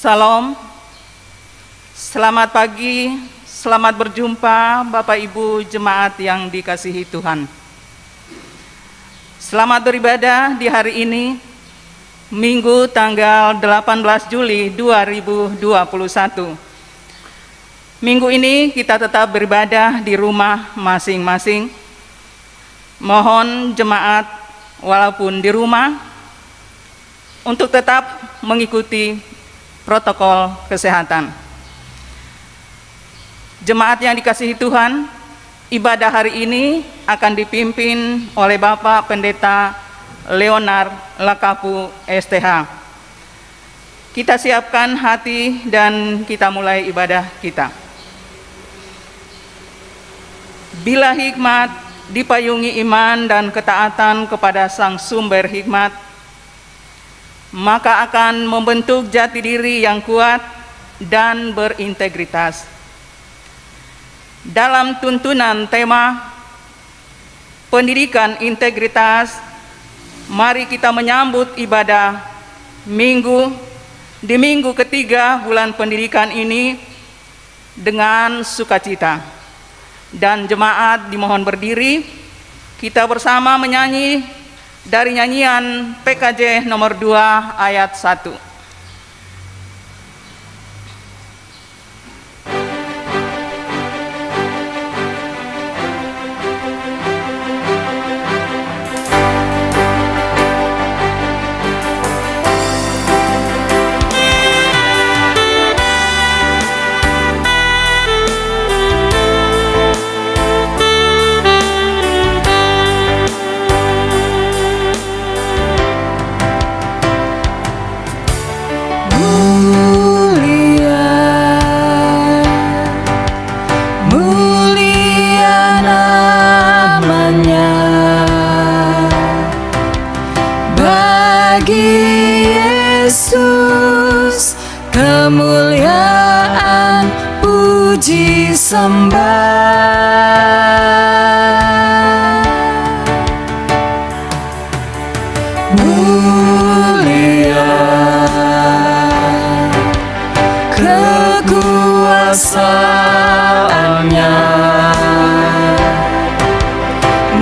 Salam, selamat pagi, selamat berjumpa Bapak Ibu jemaat yang dikasihi Tuhan. Selamat beribadah di hari ini, Minggu tanggal 18 Juli 2021. Minggu ini kita tetap beribadah di rumah masing-masing. Mohon jemaat walaupun di rumah untuk tetap mengikuti protokol kesehatan. Jemaat yang dikasihi Tuhan, ibadah hari ini akan dipimpin oleh Bapak Pendeta Leonard Lakapu STH. Kita siapkan hati dan kita mulai ibadah kita. Bila hikmat dipayungi iman dan ketaatan kepada Sang Sumber Hikmat, maka akan membentuk jati diri yang kuat dan berintegritas. Dalam tuntunan tema pendidikan integritas, mari kita menyambut ibadah di minggu ketiga bulan pendidikan ini dengan sukacita. Dan jemaat dimohon berdiri, kita bersama menyanyi dari nyanyian PKJ nomor 2 ayat 1. Yesus, kemuliaan, puji sembah. Mulia kekuasaannya,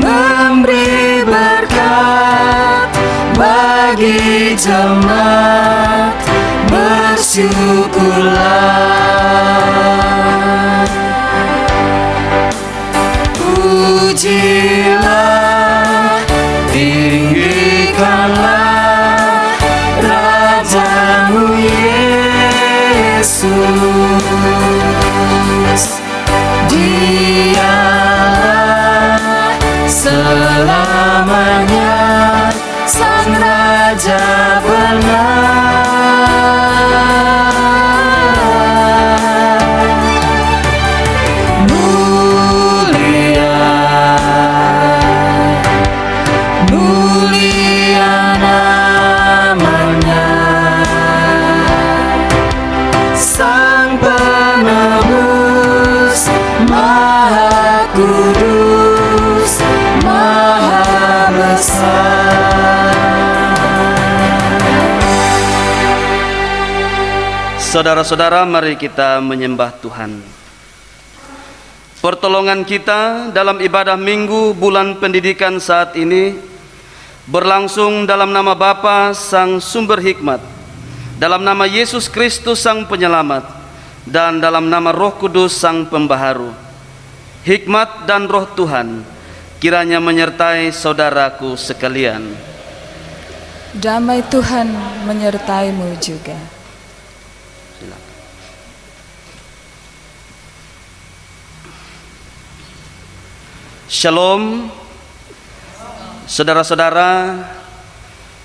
memberi berkat bagi jemaat, bersyukurlah. Pujilah, tinggikanlah Rajamu Yesus. Dialah selamanya Sang Raja benar. Mulia, mulia namanya, Sang Penebus, Maha Kudus, Maha Besar. Saudara-saudara, mari kita menyembah Tuhan. Pertolongan kita dalam ibadah minggu bulan pendidikan saat ini berlangsung dalam nama Bapa Sang Sumber Hikmat, dalam nama Yesus Kristus Sang Penyelamat, dan dalam nama Roh Kudus Sang Pembaharu. Hikmat dan Roh Tuhan kiranya menyertai saudaraku sekalian. Damai Tuhan menyertaimu juga. Shalom, saudara-saudara,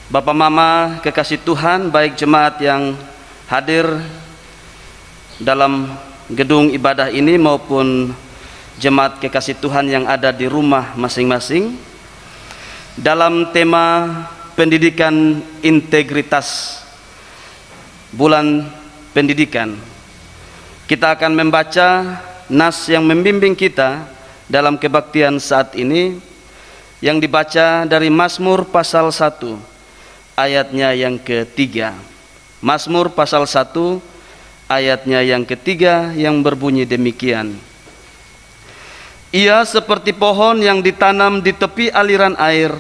Bapak Mama kekasih Tuhan, baik jemaat yang hadir dalam gedung ibadah ini maupun jemaat kekasih Tuhan yang ada di rumah masing-masing. Dalam tema pendidikan integritas bulan pendidikan, kita akan membaca nas yang membimbing kita dalam kebaktian saat ini, yang dibaca dari Mazmur pasal 1 ayatnya yang ketiga. Mazmur pasal 1 ayatnya yang ketiga yang berbunyi demikian. Ia seperti pohon yang ditanam di tepi aliran air,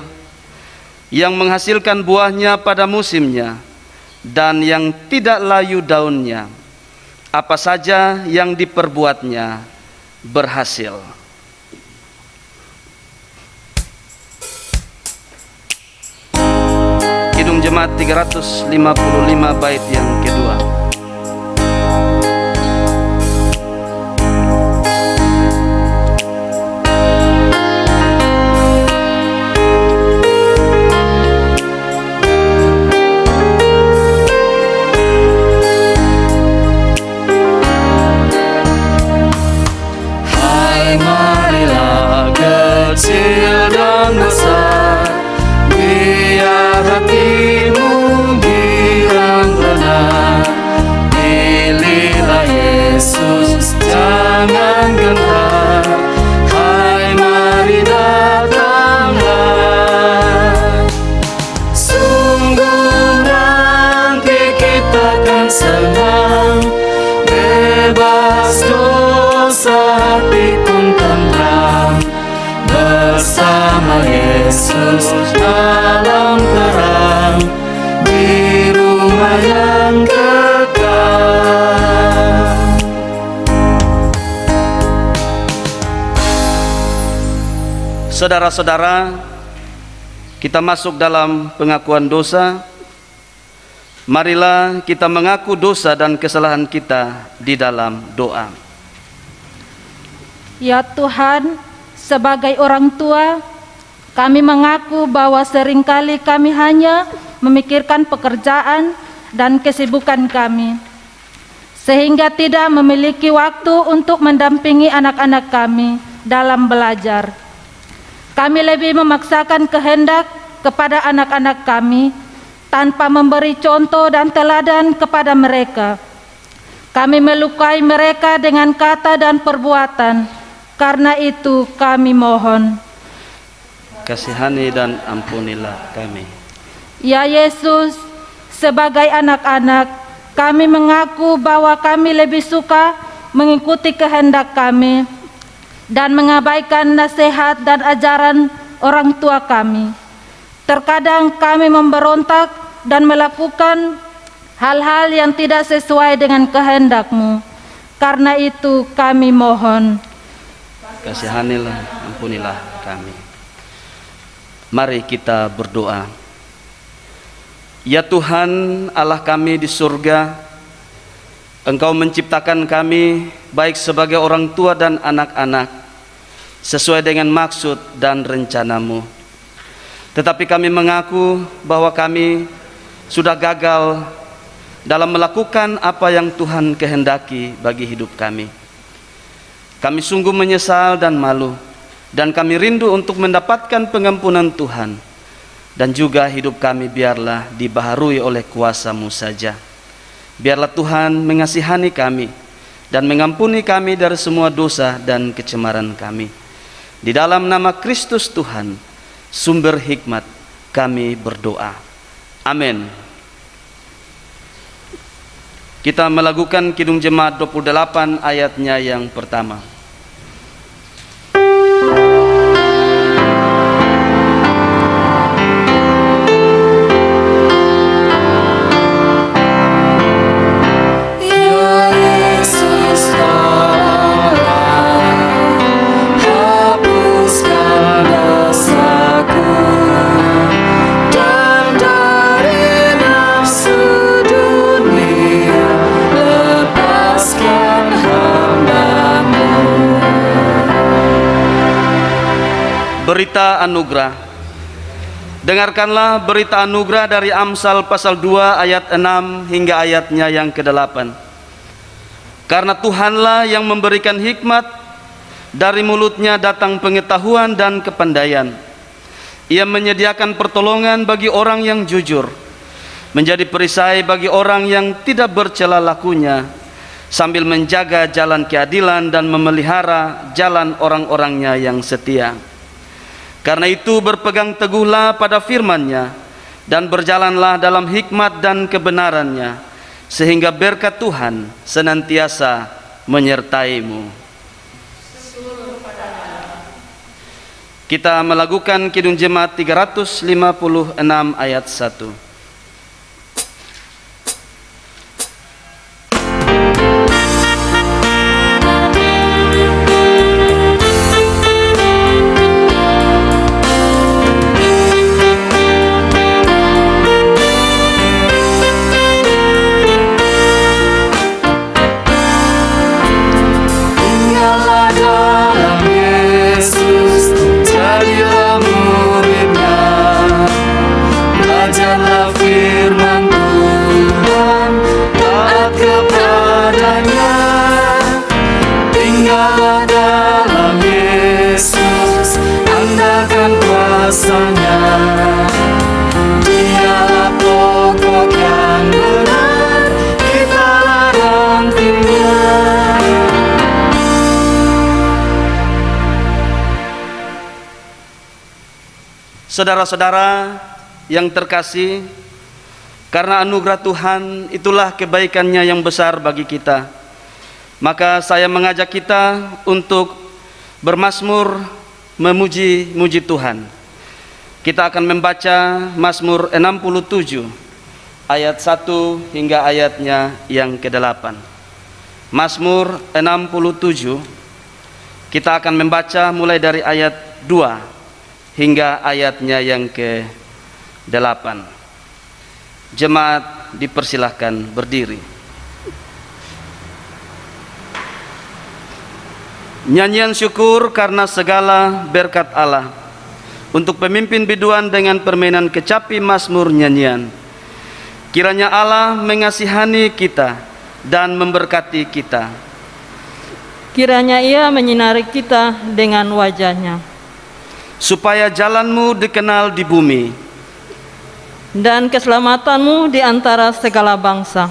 yang menghasilkan buahnya pada musimnya, dan yang tidak layu daunnya. Apa saja yang diperbuatnya berhasil. Kidung Jemaat 355 bait yang kedua. Kecil dan besar, biar hatimu girang benar. Pilihlah Yesus, jangan gentar. Hai, mari datanglah. Sungguh nanti kita akan senang, bebas dosa, hati pun tenang. Bersama Yesus dalam terang, di rumah yang kekal. Saudara-saudara, kita masuk dalam pengakuan dosa. Marilah kita mengaku dosa dan kesalahan kita di dalam doa. Ya Tuhan, sebagai orang tua, kami mengaku bahwa seringkali kami hanya memikirkan pekerjaan dan kesibukan kami, sehingga tidak memiliki waktu untuk mendampingi anak-anak kami dalam belajar. Kami lebih memaksakan kehendak kepada anak-anak kami tanpa memberi contoh dan teladan kepada mereka. Kami melukai mereka dengan kata dan perbuatan. Karena itu kami mohon, kasihani dan ampunilah kami. Ya Yesus, sebagai anak-anak, kami mengaku bahwa kami lebih suka mengikuti kehendak kami dan mengabaikan nasihat dan ajaran orang tua kami. Terkadang kami memberontak dan melakukan hal-hal yang tidak sesuai dengan kehendak-Mu. Karena itu kami mohon, kasihanilah, ampunilah kami. Mari kita berdoa. Ya Tuhan Allah kami di surga, Engkau menciptakan kami baik sebagai orang tua dan anak-anak sesuai dengan maksud dan rencana-Mu. Tetapi kami mengaku bahwa kami sudah gagal dalam melakukan apa yang Tuhan kehendaki bagi hidup kami. Kami sungguh menyesal dan malu, dan kami rindu untuk mendapatkan pengampunan Tuhan. Dan juga hidup kami biarlah dibaharui oleh kuasa-Mu saja. Biarlah Tuhan mengasihani kami dan mengampuni kami dari semua dosa dan kecemaran kami. Di dalam nama Kristus Tuhan, sumber hikmat, kami berdoa. Amin. Kita melakukan Kidung Jemaat 28 ayatnya yang pertama. Berita anugerah. Dengarkanlah berita anugerah dari Amsal pasal 2 ayat 6 hingga ayatnya yang ke-8. Karena Tuhanlah yang memberikan hikmat, dari mulutnya datang pengetahuan dan kepandaian. Ia menyediakan pertolongan bagi orang yang jujur, menjadi perisai bagi orang yang tidak bercela lakunya, sambil menjaga jalan keadilan dan memelihara jalan orang-orangnya yang setia. Karena itu berpegang teguhlah pada firman-Nya dan berjalanlah dalam hikmat dan kebenaran-Nya, sehingga berkat Tuhan senantiasa menyertaimu. Kita melakukan Kidung Jemaat 356 ayat 1. Saudara-saudara yang terkasih, karena anugerah Tuhan itulah kebaikannya yang besar bagi kita. Maka saya mengajak kita untuk bermazmur memuji Tuhan. Kita akan membaca Mazmur 67 ayat 1 hingga ayatnya yang ke-8. Mazmur 67 kita akan membaca mulai dari ayat 2 hingga ayatnya yang ke-8. Jemaat dipersilahkan berdiri. Nyanyian syukur karena segala berkat Allah. Untuk pemimpin biduan dengan permainan kecapi mazmur nyanyian. Kiranya Allah mengasihani kita dan memberkati kita. Kiranya Ia menyinari kita dengan wajah-Nya, supaya jalanmu dikenal di bumi dan keselamatanmu di antara segala bangsa.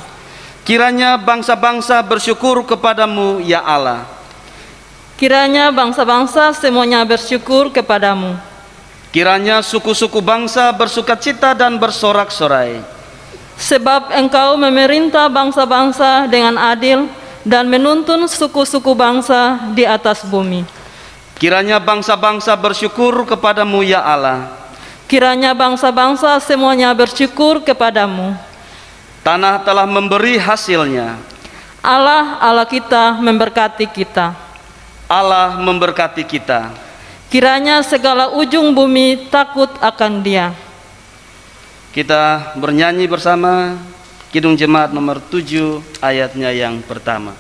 Kiranya bangsa-bangsa bersyukur kepadamu, ya Allah. Kiranya bangsa-bangsa semuanya bersyukur kepadamu. Kiranya suku-suku bangsa bersukacita dan bersorak-sorai. Sebab Engkau memerintah bangsa-bangsa dengan adil dan menuntun suku-suku bangsa di atas bumi. Kiranya bangsa-bangsa bersyukur kepadamu, ya Allah. Kiranya bangsa-bangsa semuanya bersyukur kepadamu. Tanah telah memberi hasilnya. Allah kita memberkati kita. Allah memberkati kita. Kiranya segala ujung bumi takut akan Dia. Kita bernyanyi bersama Kidung Jemaat nomor 7 ayatnya yang pertama.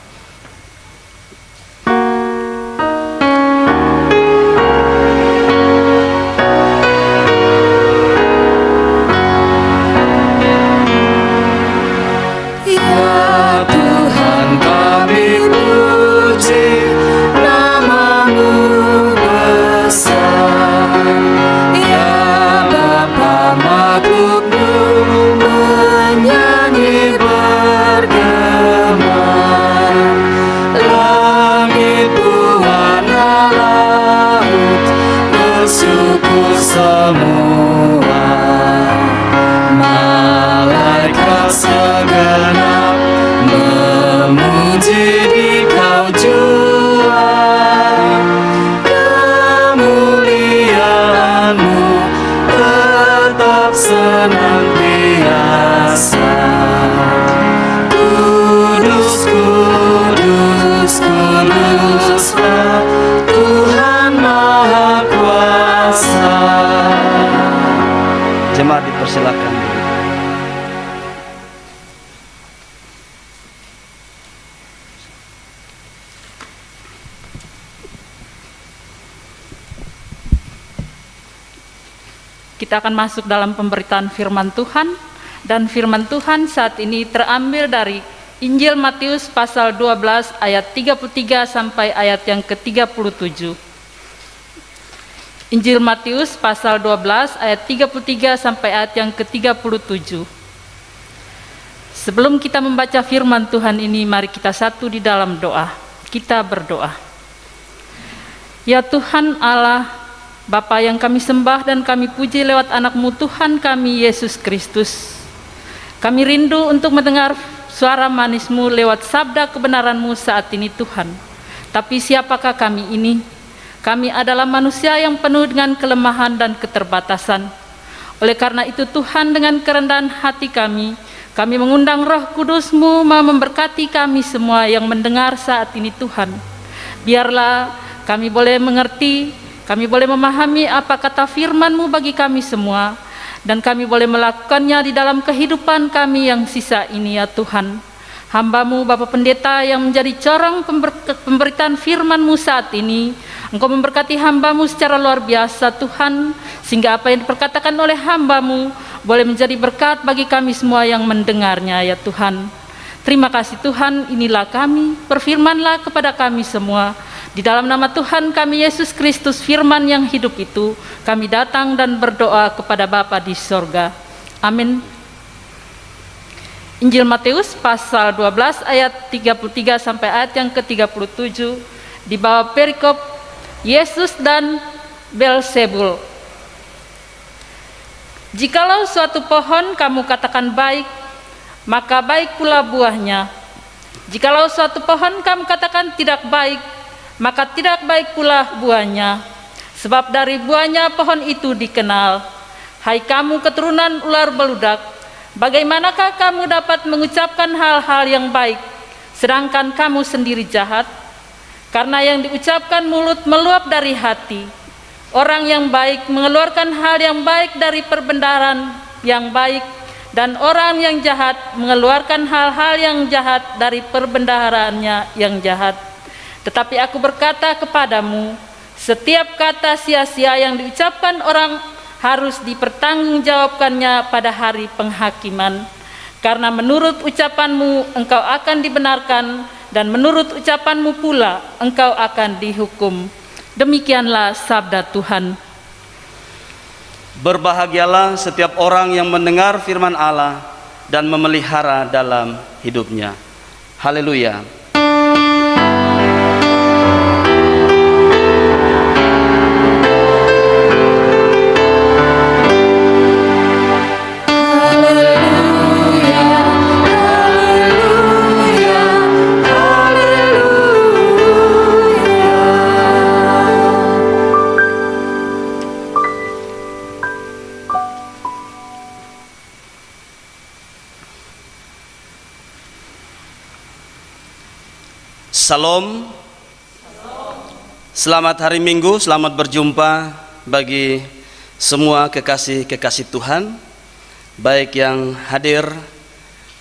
Jemaat dipersilakan. Kita akan masuk dalam pemberitaan firman Tuhan, dan firman Tuhan saat ini terambil dari Injil Matius pasal 12 ayat 33 sampai ayat yang ke-37. Injil Matius pasal 12 ayat 33 sampai ayat yang ke-37. Sebelum kita membaca firman Tuhan ini, mari kita satu di dalam doa. Kita berdoa. Ya Tuhan Allah, Bapa yang kami sembah dan kami puji lewat anak-Mu Tuhan kami Yesus Kristus. Kami rindu untuk mendengar suara manis-Mu lewat sabda kebenaran-Mu saat ini Tuhan. Tapi siapakah kami ini? Kami adalah manusia yang penuh dengan kelemahan dan keterbatasan. Oleh karena itu Tuhan, dengan kerendahan hati kami mengundang Roh Kudus-Mu memberkati kami semua yang mendengar saat ini Tuhan. Biarlah kami boleh mengerti, kami boleh memahami apa kata firman-Mu bagi kami semua, dan kami boleh melakukannya di dalam kehidupan kami yang sisa ini ya Tuhan. Hamba-Mu Bapak Pendeta yang menjadi corong pemberitaan firman-Mu saat ini, Engkau memberkati hamba-Mu secara luar biasa Tuhan, sehingga apa yang diperkatakan oleh hamba-Mu boleh menjadi berkat bagi kami semua yang mendengarnya ya Tuhan. Terima kasih Tuhan, inilah kami, berfirmanlah kepada kami semua. Di dalam nama Tuhan kami Yesus Kristus, firman yang hidup itu, kami datang dan berdoa kepada Bapa di sorga. Amin. Injil Matius pasal 12 ayat 33 sampai ayat yang ke-37, di bawah perikop Yesus dan Beelzebul. Jikalau suatu pohon kamu katakan baik, maka baik pula buahnya. Jikalau suatu pohon kamu katakan tidak baik, maka tidak baik pula buahnya. Sebab dari buahnya pohon itu dikenal. Hai kamu keturunan ular beludak, bagaimanakah kamu dapat mengucapkan hal-hal yang baik, sedangkan kamu sendiri jahat? Karena yang diucapkan mulut meluap dari hati. Orang yang baik mengeluarkan hal yang baik dari perbendaharaan yang baik, dan orang yang jahat mengeluarkan hal-hal yang jahat dari perbendaharaannya yang jahat. Tetapi aku berkata kepadamu, setiap kata sia-sia yang diucapkan orang harus dipertanggungjawabkannya pada hari penghakiman. Karena menurut ucapanmu engkau akan dibenarkan, dan menurut ucapanmu pula engkau akan dihukum. Demikianlah sabda Tuhan. Berbahagialah setiap orang yang mendengar firman Allah dan memelihara dalam hidupnya. Haleluya. Salam. Selamat hari Minggu, selamat berjumpa bagi semua kekasih-kekasih Tuhan, baik yang hadir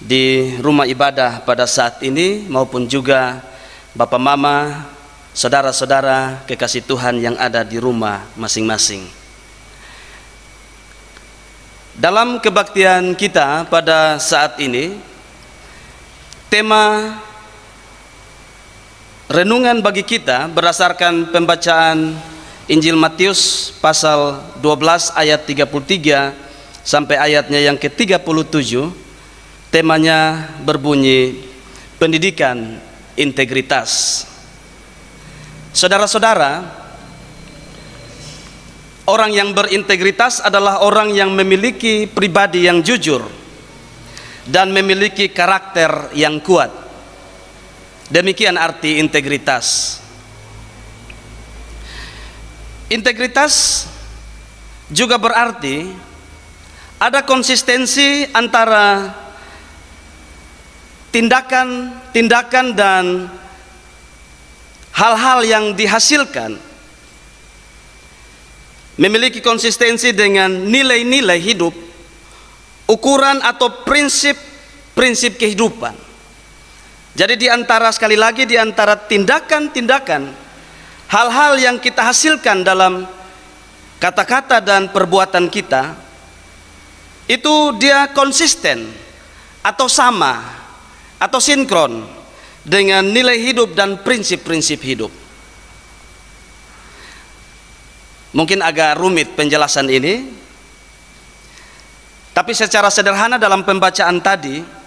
di rumah ibadah pada saat ini maupun juga Bapak Mama, saudara-saudara kekasih Tuhan yang ada di rumah masing-masing. Dalam kebaktian kita pada saat ini, tema renungan bagi kita berdasarkan pembacaan Injil Matius pasal 12 ayat 33 sampai ayatnya yang ke-37. Temanya berbunyi pendidikan integritas. Saudara-saudara, orang yang berintegritas adalah orang yang memiliki pribadi yang jujur dan memiliki karakter yang kuat. Demikian arti integritas. Integritas juga berarti ada konsistensi antara tindakan dan hal-hal yang dihasilkan. Memiliki konsistensi dengan nilai-nilai hidup, ukuran atau prinsip kehidupan. Jadi sekali lagi di antara tindakan-tindakan, hal-hal yang kita hasilkan dalam kata-kata dan perbuatan kita, itu dia konsisten atau sama atau sinkron dengan nilai hidup dan prinsip-prinsip hidup. Mungkin agak rumit penjelasan ini, tapi secara sederhana dalam pembacaan tadi,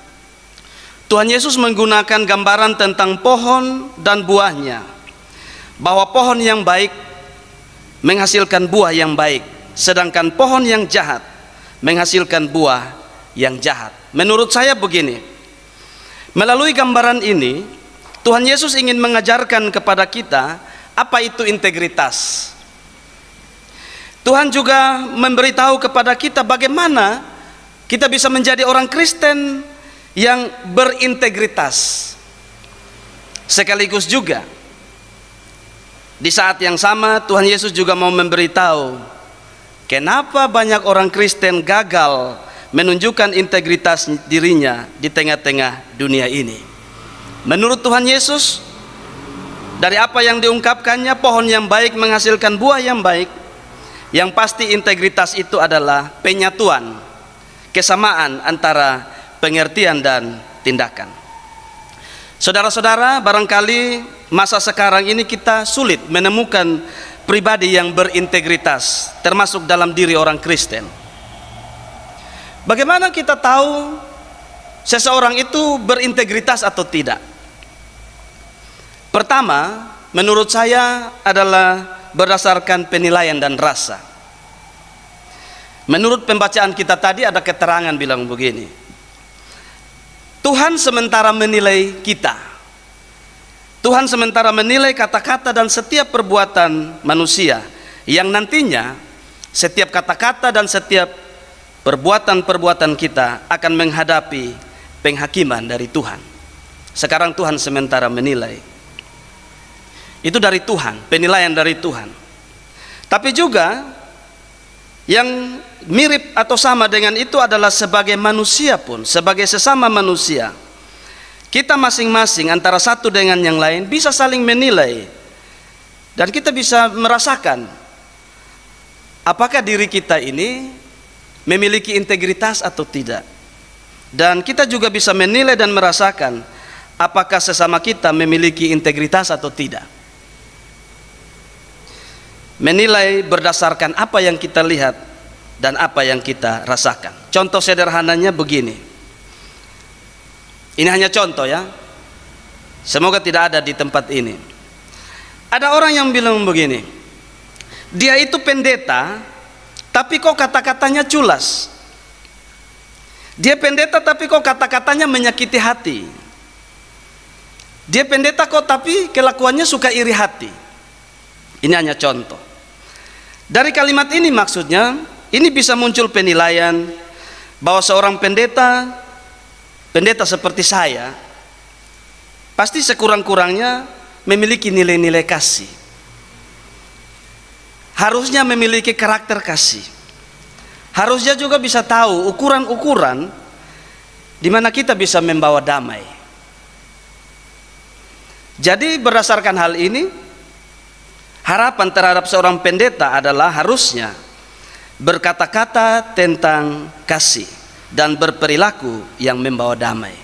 Tuhan Yesus menggunakan gambaran tentang pohon dan buahnya, bahwa pohon yang baik menghasilkan buah yang baik, sedangkan pohon yang jahat menghasilkan buah yang jahat. Menurut saya begini, Melalui gambaran ini, Tuhan Yesus ingin mengajarkan kepada kita apa itu integritas. Tuhan juga memberitahu kepada kita bagaimana kita bisa menjadi orang Kristen yang berintegritas. Sekaligus juga di saat yang sama Tuhan Yesus juga mau memberitahu kenapa banyak orang Kristen gagal menunjukkan integritas dirinya di tengah-tengah dunia ini. Menurut Tuhan Yesus, dari apa yang diungkapkannya, pohon yang baik menghasilkan buah yang baik. Yang pasti integritas itu adalah penyatuan, kesamaan antara pengertian dan tindakan. Saudara-saudara, barangkali masa sekarang ini kita sulit menemukan pribadi yang berintegritas, termasuk dalam diri orang Kristen. Bagaimana kita tahu seseorang itu berintegritas atau tidak? Pertama, menurut saya adalah berdasarkan penilaian dan rasa. Menurut pembacaan kita tadi ada keterangan bilang begini, Tuhan sementara menilai kita, Tuhan sementara menilai kata-kata dan setiap perbuatan manusia, yang nantinya setiap kata-kata dan setiap perbuatan-perbuatan kita akan menghadapi penghakiman dari Tuhan. Sekarang Tuhan sementara menilai. Itu dari Tuhan, penilaian dari Tuhan. Tapi juga yang mirip atau sama dengan itu adalah sebagai manusia pun, sebagai sesama manusia, kita masing-masing antara satu dengan yang lain bisa saling menilai. Dan kita bisa merasakan apakah diri kita ini memiliki integritas atau tidak. Dan kita juga bisa menilai dan merasakan apakah sesama kita memiliki integritas atau tidak. Menilai berdasarkan apa yang kita lihat dan apa yang kita rasakan. Contoh sederhananya begini. Ini hanya contoh ya. Semoga tidak ada di tempat ini. Ada orang yang bilang begini, dia itu pendeta, tapi kok kata-katanya culas. Dia pendeta tapi kok kata-katanya menyakiti hati. Dia pendeta kok tapi kelakuannya suka iri hati. Ini hanya contoh. Dari kalimat ini maksudnya, ini bisa muncul penilaian bahwa seorang pendeta seperti saya, pasti sekurang-kurangnya memiliki nilai-nilai kasih. Harusnya memiliki karakter kasih. Harusnya juga bisa tahu ukuran-ukuran di mana kita bisa membawa damai. Jadi berdasarkan hal ini, harapan terhadap seorang pendeta adalah harusnya berkata-kata tentang kasih dan berperilaku yang membawa damai.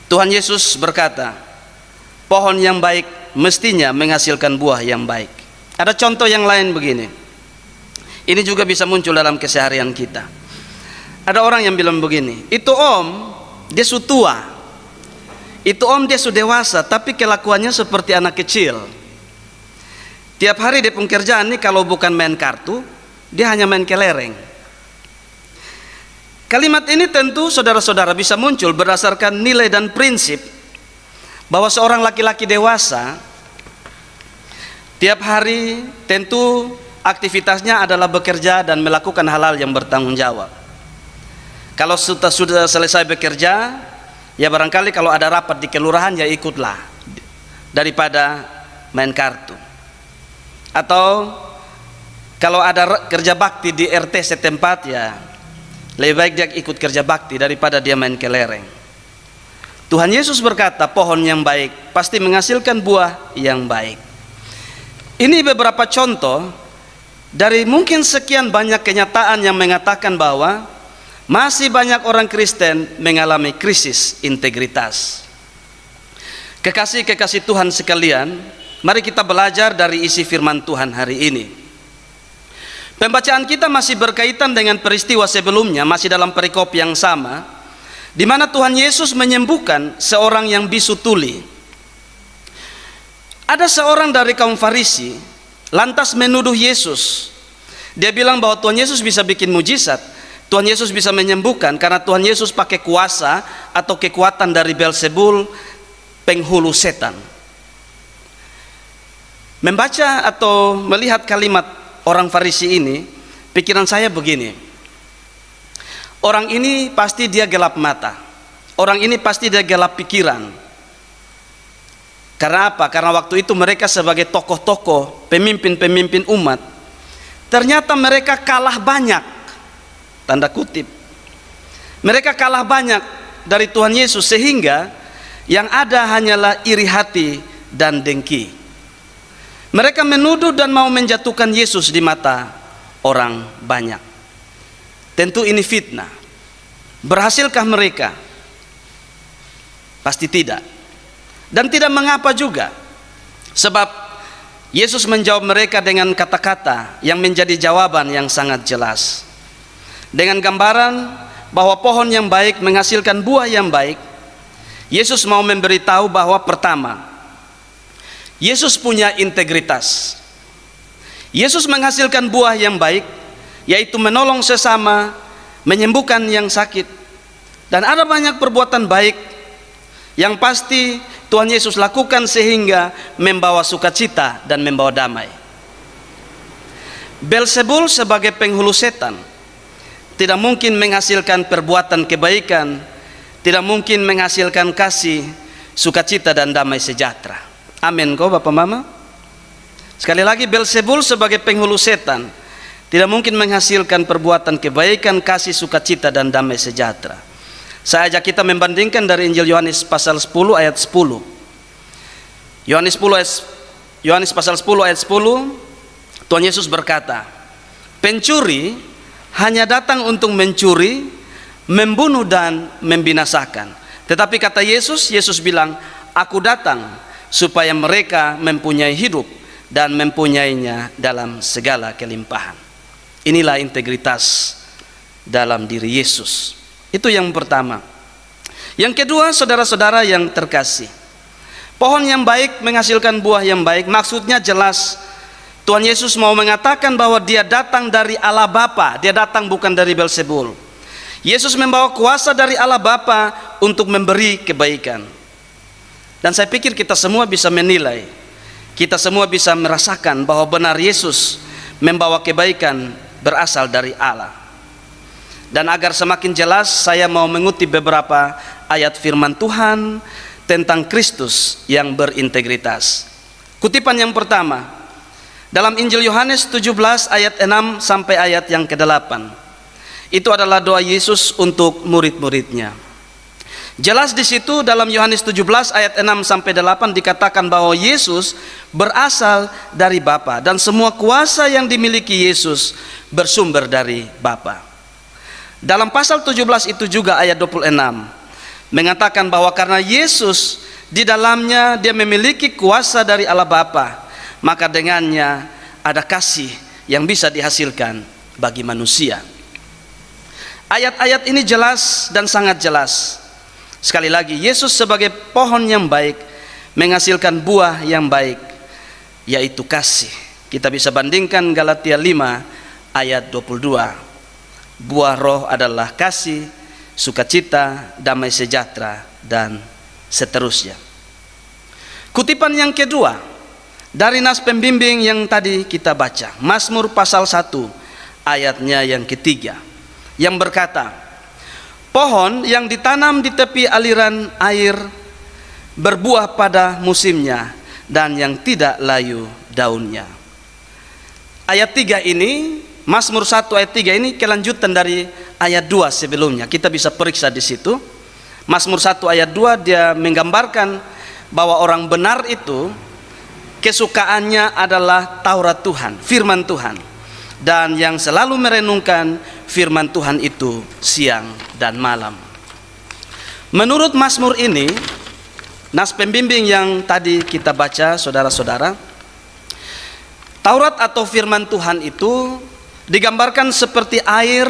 Tuhan Yesus berkata, pohon yang baik mestinya menghasilkan buah yang baik. Ada contoh yang lain begini. Ini juga bisa muncul dalam keseharian kita. Ada orang yang bilang begini, itu om, dia sudah tua, itu om dia sudah dewasa, tapi kelakuannya seperti anak kecil. Tiap hari dia pun kerjaan nih, kalau bukan main kartu, dia hanya main kelereng. Kalimat ini tentu saudara-saudara bisa muncul berdasarkan nilai dan prinsip bahwa seorang laki-laki dewasa tiap hari tentu aktivitasnya adalah bekerja dan melakukan hal-hal yang bertanggung jawab. Kalau sudah selesai bekerja, ya barangkali kalau ada rapat di kelurahan ya ikutlah, daripada main kartu. Atau kalau ada kerja bakti di RT setempat, ya lebih baik dia ikut kerja bakti daripada dia main kelereng. Tuhan Yesus berkata, pohon yang baik pasti menghasilkan buah yang baik. Ini beberapa contoh dari mungkin sekian banyak kenyataan yang mengatakan bahwa masih banyak orang Kristen mengalami krisis integritas. Kekasih-kekasih Tuhan sekalian, mari kita belajar dari isi firman Tuhan hari ini. Pembacaan kita masih berkaitan dengan peristiwa sebelumnya, masih dalam perikop yang sama, di mana Tuhan Yesus menyembuhkan seorang yang bisu tuli. Ada seorang dari kaum Farisi lantas menuduh Yesus Dia bilang bahwa Tuhan Yesus bisa bikin mujizat, Tuhan Yesus bisa menyembuhkan karena Tuhan Yesus pakai kuasa atau kekuatan dari Beelzebul, penghulu setan. Membaca atau melihat kalimat orang Farisi ini, pikiran saya begini. Orang ini pasti dia gelap mata. Orang ini pasti dia gelap pikiran. Karena apa? Karena waktu itu mereka sebagai tokoh-tokoh, pemimpin-pemimpin umat, ternyata mereka kalah banyak, tanda kutip. Mereka kalah banyak dari Tuhan Yesus sehingga yang ada hanyalah iri hati dan dengki. Mereka menuduh dan mau menjatuhkan Yesus di mata orang banyak. Tentu ini fitnah. Berhasilkah mereka? Pasti tidak. Dan tidak mengapa juga. Sebab Yesus menjawab mereka dengan kata-kata yang menjadi jawaban yang sangat jelas. Dengan gambaran bahwa pohon yang baik menghasilkan buah yang baik, Yesus mau memberitahu bahwa pertama, Yesus punya integritas. Yesus menghasilkan buah yang baik, yaitu menolong sesama, menyembuhkan yang sakit. Dan ada banyak perbuatan baik yang pasti Tuhan Yesus lakukan sehingga membawa sukacita dan membawa damai. Beelzebul sebagai penghulu setan tidak mungkin menghasilkan perbuatan kebaikan, tidak mungkin menghasilkan kasih, sukacita dan damai sejahtera. Amin kok Bapak Mama. Sekali lagi, Beelzebul sebagai penghulu setan tidak mungkin menghasilkan perbuatan kebaikan, kasih, sukacita dan damai sejahtera. Saya ajak kita membandingkan dari Injil Yohanes pasal 10 ayat 10. Yohanes pasal 10 ayat 10, Tuhan Yesus berkata, pencuri hanya datang untuk mencuri, membunuh dan membinasakan. Tetapi kata Yesus bilang, aku datang supaya mereka mempunyai hidup dan mempunyainya dalam segala kelimpahan. Inilah integritas dalam diri Yesus. Itu yang pertama. Yang kedua, saudara-saudara yang terkasih, pohon yang baik menghasilkan buah yang baik. Maksudnya jelas, Tuhan Yesus mau mengatakan bahwa dia datang dari Allah Bapa, dia datang bukan dari Beelzebul. Yesus membawa kuasa dari Allah Bapa untuk memberi kebaikan. Dan saya pikir kita semua bisa menilai, kita semua bisa merasakan bahwa benar Yesus membawa kebaikan berasal dari Allah. Dan agar semakin jelas, saya mau mengutip beberapa ayat firman Tuhan tentang Kristus yang berintegritas. Kutipan yang pertama dalam Injil Yohanes 17 ayat 6 sampai ayat yang ke-8. Itu adalah doa Yesus untuk murid-muridnya. Jelas di situ dalam Yohanes 17 ayat 6 sampai 8 dikatakan bahwa Yesus berasal dari Bapa dan semua kuasa yang dimiliki Yesus bersumber dari Bapa. Dalam pasal 17 itu juga ayat 26 mengatakan bahwa karena Yesus di dalamnya dia memiliki kuasa dari Allah Bapa, maka dengannya ada kasih yang bisa dihasilkan bagi manusia. Ayat-ayat ini jelas dan sangat jelas. Sekali lagi, Yesus sebagai pohon yang baik menghasilkan buah yang baik, yaitu kasih. Kita bisa bandingkan Galatia 5 ayat 22. Buah roh adalah kasih, sukacita, damai sejahtera, dan seterusnya. Kutipan yang kedua dari nas pembimbing yang tadi kita baca, Mazmur pasal 1 ayatnya yang ketiga, yang berkata, pohon yang ditanam di tepi aliran air berbuah pada musimnya dan yang tidak layu daunnya. Ayat 3 ini, Mazmur 1 ayat 3 ini kelanjutan dari ayat 2 sebelumnya. Kita bisa periksa di situ. Mazmur 1 ayat 2 dia menggambarkan bahwa orang benar itu kesukaannya adalah Taurat Tuhan, firman Tuhan. Dan yang selalu merenungkan firman Tuhan itu siang dan malam. Menurut Mazmur ini, nas pembimbing yang tadi kita baca saudara-saudara, Taurat atau firman Tuhan itu digambarkan seperti air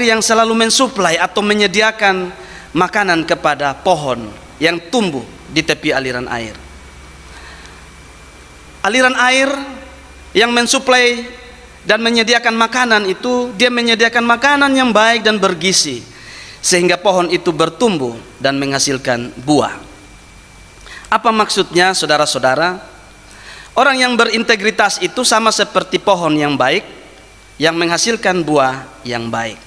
yang selalu mensuplai atau menyediakan makanan kepada pohon yang tumbuh di tepi aliran air. Aliran air yang mensuplai dan menyediakan makanan itu, dia menyediakan makanan yang baik dan bergizi, sehingga pohon itu bertumbuh dan menghasilkan buah. Apa maksudnya, saudara-saudara? Orang yang berintegritas itu sama seperti pohon yang baik, yang menghasilkan buah yang baik.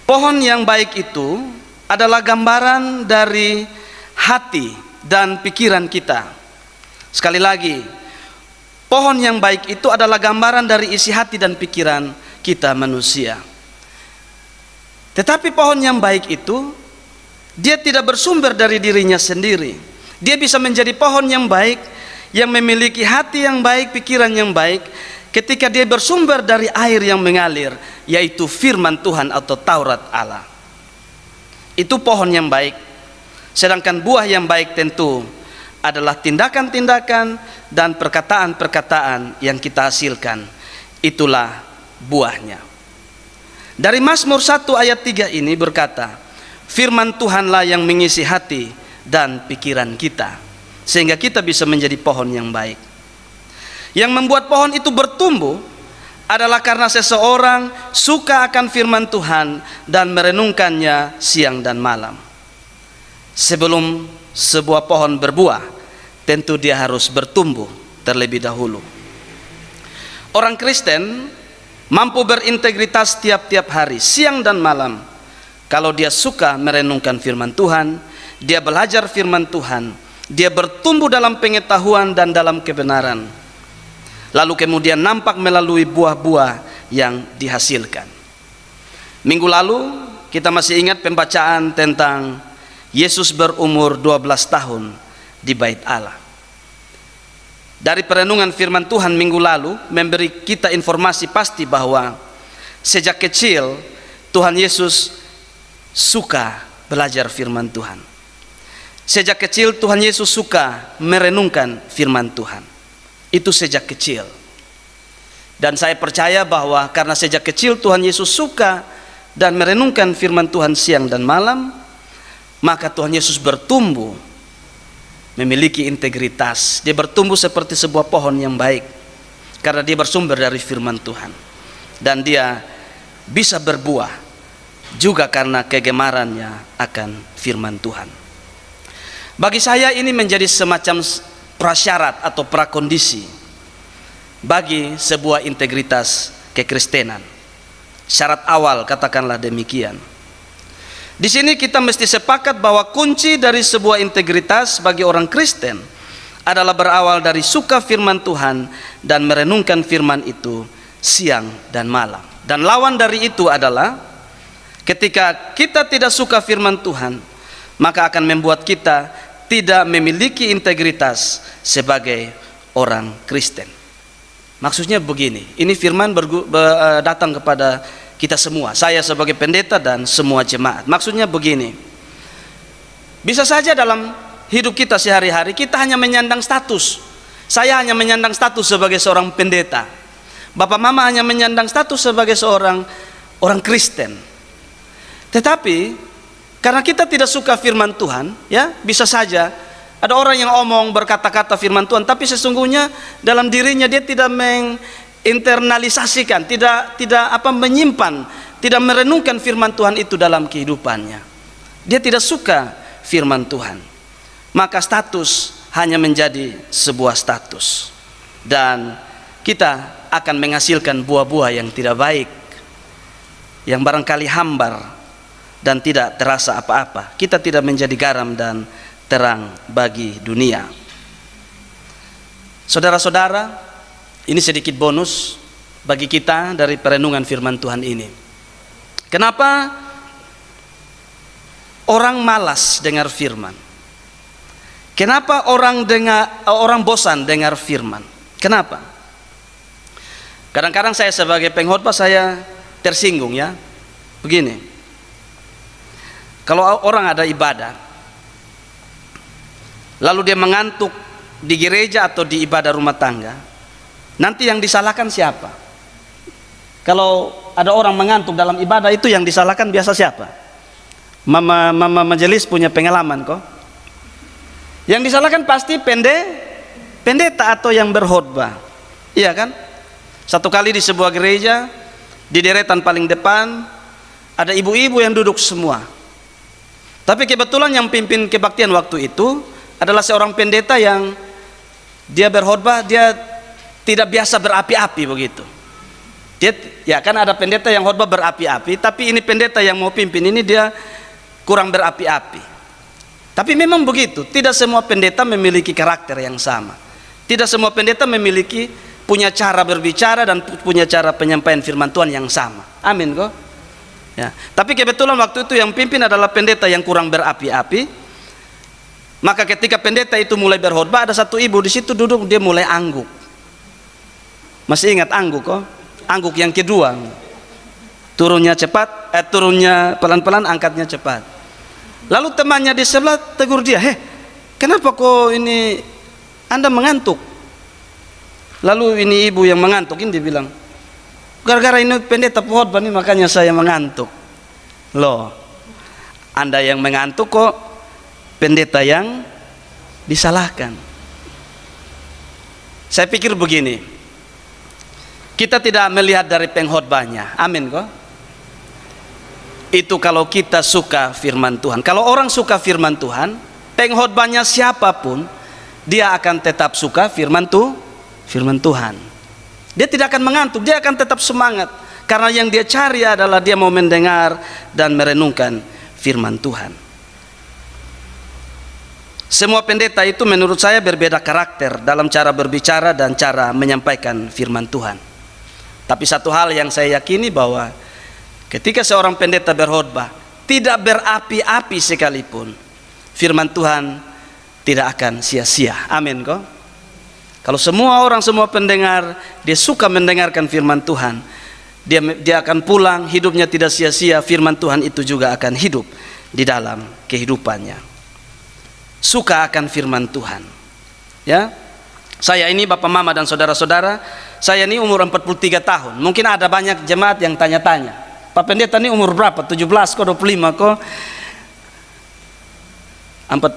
Pohon yang baik itu adalah gambaran dari hati dan pikiran kita. Sekali lagi, pohon yang baik itu adalah gambaran dari isi hati dan pikiran kita manusia. Tetapi pohon yang baik itu, dia tidak bersumber dari dirinya sendiri. Dia bisa menjadi pohon yang baik, yang memiliki hati yang baik, pikiran yang baik, ketika dia bersumber dari air yang mengalir, yaitu firman Tuhan atau Taurat Allah. Itu pohon yang baik. Sedangkan buah yang baik tentu adalah tindakan-tindakan dan perkataan-perkataan yang kita hasilkan. Itulah buahnya. Dari Mazmur 1 ayat 3 ini berkata, firman Tuhanlah yang mengisi hati dan pikiran kita, sehingga kita bisa menjadi pohon yang baik. Yang membuat pohon itu bertumbuh adalah karena seseorang suka akan firman Tuhan dan merenungkannya siang dan malam. Sebelum sebuah pohon berbuah, tentu dia harus bertumbuh terlebih dahulu. Orang Kristen mampu berintegritas tiap-tiap hari, siang dan malam, kalau dia suka merenungkan firman Tuhan, dia belajar firman Tuhan, dia bertumbuh dalam pengetahuan dan dalam kebenaran. Lalu kemudian nampak melalui buah-buah yang dihasilkan. Minggu lalu kita masih ingat pembacaan tentang Yesus berumur 12 tahun di Bait Allah. Dari perenungan firman Tuhan minggu lalu memberi kita informasi pasti bahwa sejak kecil Tuhan Yesus suka belajar firman Tuhan. Sejak kecil Tuhan Yesus suka merenungkan firman Tuhan. Itu sejak kecil. Dan saya percaya bahwa karena sejak kecil Tuhan Yesus suka dan merenungkan firman Tuhan siang dan malam, maka Tuhan Yesus bertumbuh memiliki integritas. Dia bertumbuh seperti sebuah pohon yang baik karena dia bersumber dari firman Tuhan. Dan dia bisa berbuah juga karena kegemarannya akan firman Tuhan. Bagi saya ini menjadi semacam prasyarat atau prakondisi bagi sebuah integritas kekristenan. Syarat awal, katakanlah demikian. Di sini kita mesti sepakat bahwa kunci dari sebuah integritas bagi orang Kristen adalah berawal dari suka firman Tuhan dan merenungkan firman itu siang dan malam. Dan lawan dari itu adalah ketika kita tidak suka firman Tuhan, maka akan membuat kita tidak memiliki integritas sebagai orang Kristen. Maksudnya begini, ini firman datang kepada kita semua, saya sebagai pendeta dan semua jemaat. Maksudnya begini, bisa saja dalam hidup kita sehari-hari kita hanya menyandang status. Saya hanya menyandang status sebagai seorang pendeta, Bapak Mama hanya menyandang status sebagai seorang orang Kristen. Tetapi karena kita tidak suka firman Tuhan, ya, bisa saja ada orang yang omong berkata-kata firman Tuhan, tapi sesungguhnya dalam dirinya dia tidak menginternalisasikan, tidak menyimpan, tidak merenungkan firman Tuhan itu dalam kehidupannya. Dia tidak suka firman Tuhan. Maka status hanya menjadi sebuah status. Dan kita akan menghasilkan buah-buah yang tidak baik, yang barangkali hambar dan tidak terasa apa-apa. Kita tidak menjadi garam dan terang bagi dunia. Saudara-saudara, ini sedikit bonus bagi kita dari perenungan firman Tuhan ini. Kenapa orang malas dengar firman? Kenapa orang bosan dengar firman? Kenapa? Kadang-kadang saya sebagai pengkhotbah saya tersinggung, ya. Begini. Kalau orang ada ibadah, lalu dia mengantuk di gereja atau di ibadah rumah tangga, nanti yang disalahkan siapa? Kalau ada orang mengantuk dalam ibadah, itu yang disalahkan biasa siapa? Mama majelis punya pengalaman kok. Yang disalahkan pasti pendeta atau yang berkhotbah, iya kan? Satu kali di sebuah gereja, di deretan paling depan ada ibu-ibu yang duduk semua. Tapi kebetulan yang pimpin kebaktian waktu itu adalah seorang pendeta yang dia berkhotbah, dia tidak biasa berapi-api begitu. Dia, ya kan ada pendeta yang khotbah berapi-api, tapi ini pendeta yang mau pimpin ini dia kurang berapi-api. Tapi memang begitu, tidak semua pendeta memiliki karakter yang sama. Tidak semua pendeta memiliki punya cara berbicara dan punya cara penyampaian firman Tuhan yang sama. Amin kok. Ya. Tapi kebetulan waktu itu yang pimpin adalah pendeta yang kurang berapi-api. Maka ketika pendeta itu mulai berkhotbah, ada satu ibu di situ duduk, dia mulai angguk. Masih ingat angguk kok? Angguk yang kedua. Turunnya cepat, turunnya pelan-pelan, angkatnya cepat. Lalu temannya di sebelah tegur dia, kenapa kok ini Anda mengantuk? Lalu ini ibu yang mengantuk ini dia bilang, gara-gara ini pendeta khotbah nih makanya saya mengantuk. Loh, Anda yang mengantuk kok pendeta yang disalahkan. Saya pikir begini, kita tidak melihat dari pengkhotbahnya. Amin kok. Itu kalau kita suka firman Tuhan. Kalau orang suka firman Tuhan, pengkhotbahnya siapapun, dia akan tetap suka firman Tuhan. Dia tidak akan mengantuk, dia akan tetap semangat. Karena yang dia cari adalah dia mau mendengar dan merenungkan firman Tuhan. Semua pendeta itu menurut saya berbeda karakter dalam cara berbicara dan cara menyampaikan firman Tuhan. Tapi satu hal yang saya yakini bahwa ketika seorang pendeta berkhotbah tidak berapi-api sekalipun, firman Tuhan tidak akan sia-sia. Amin kok. Kalau semua orang, semua pendengar, dia suka mendengarkan firman Tuhan, dia akan pulang, hidupnya tidak sia-sia, firman Tuhan itu juga akan hidup di dalam kehidupannya. Suka akan firman Tuhan. Ya. Saya ini Bapak Mama dan saudara-saudara, saya ini umur 43 tahun. Mungkin ada banyak jemaat yang tanya-tanya, Pak Pendeta ini umur berapa? 17 kok, 25 kok?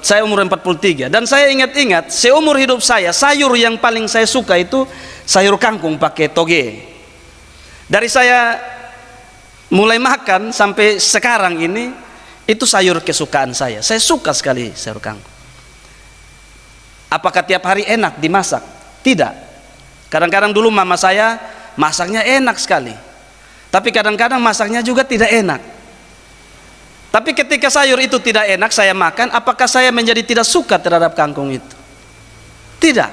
Saya umur 43. Dan saya ingat-ingat, seumur hidup saya, sayur yang paling saya suka itu sayur kangkung pakai toge. Dari saya mulai makan sampai sekarang ini, itu sayur kesukaan saya. Saya suka sekali sayur kangkung. Apakah tiap hari enak dimasak? Tidak. Kadang-kadang dulu mama saya masaknya enak sekali, tapi kadang-kadang masaknya juga tidak enak. Tapi ketika sayur itu tidak enak saya makan, apakah saya menjadi tidak suka terhadap kangkung itu? Tidak.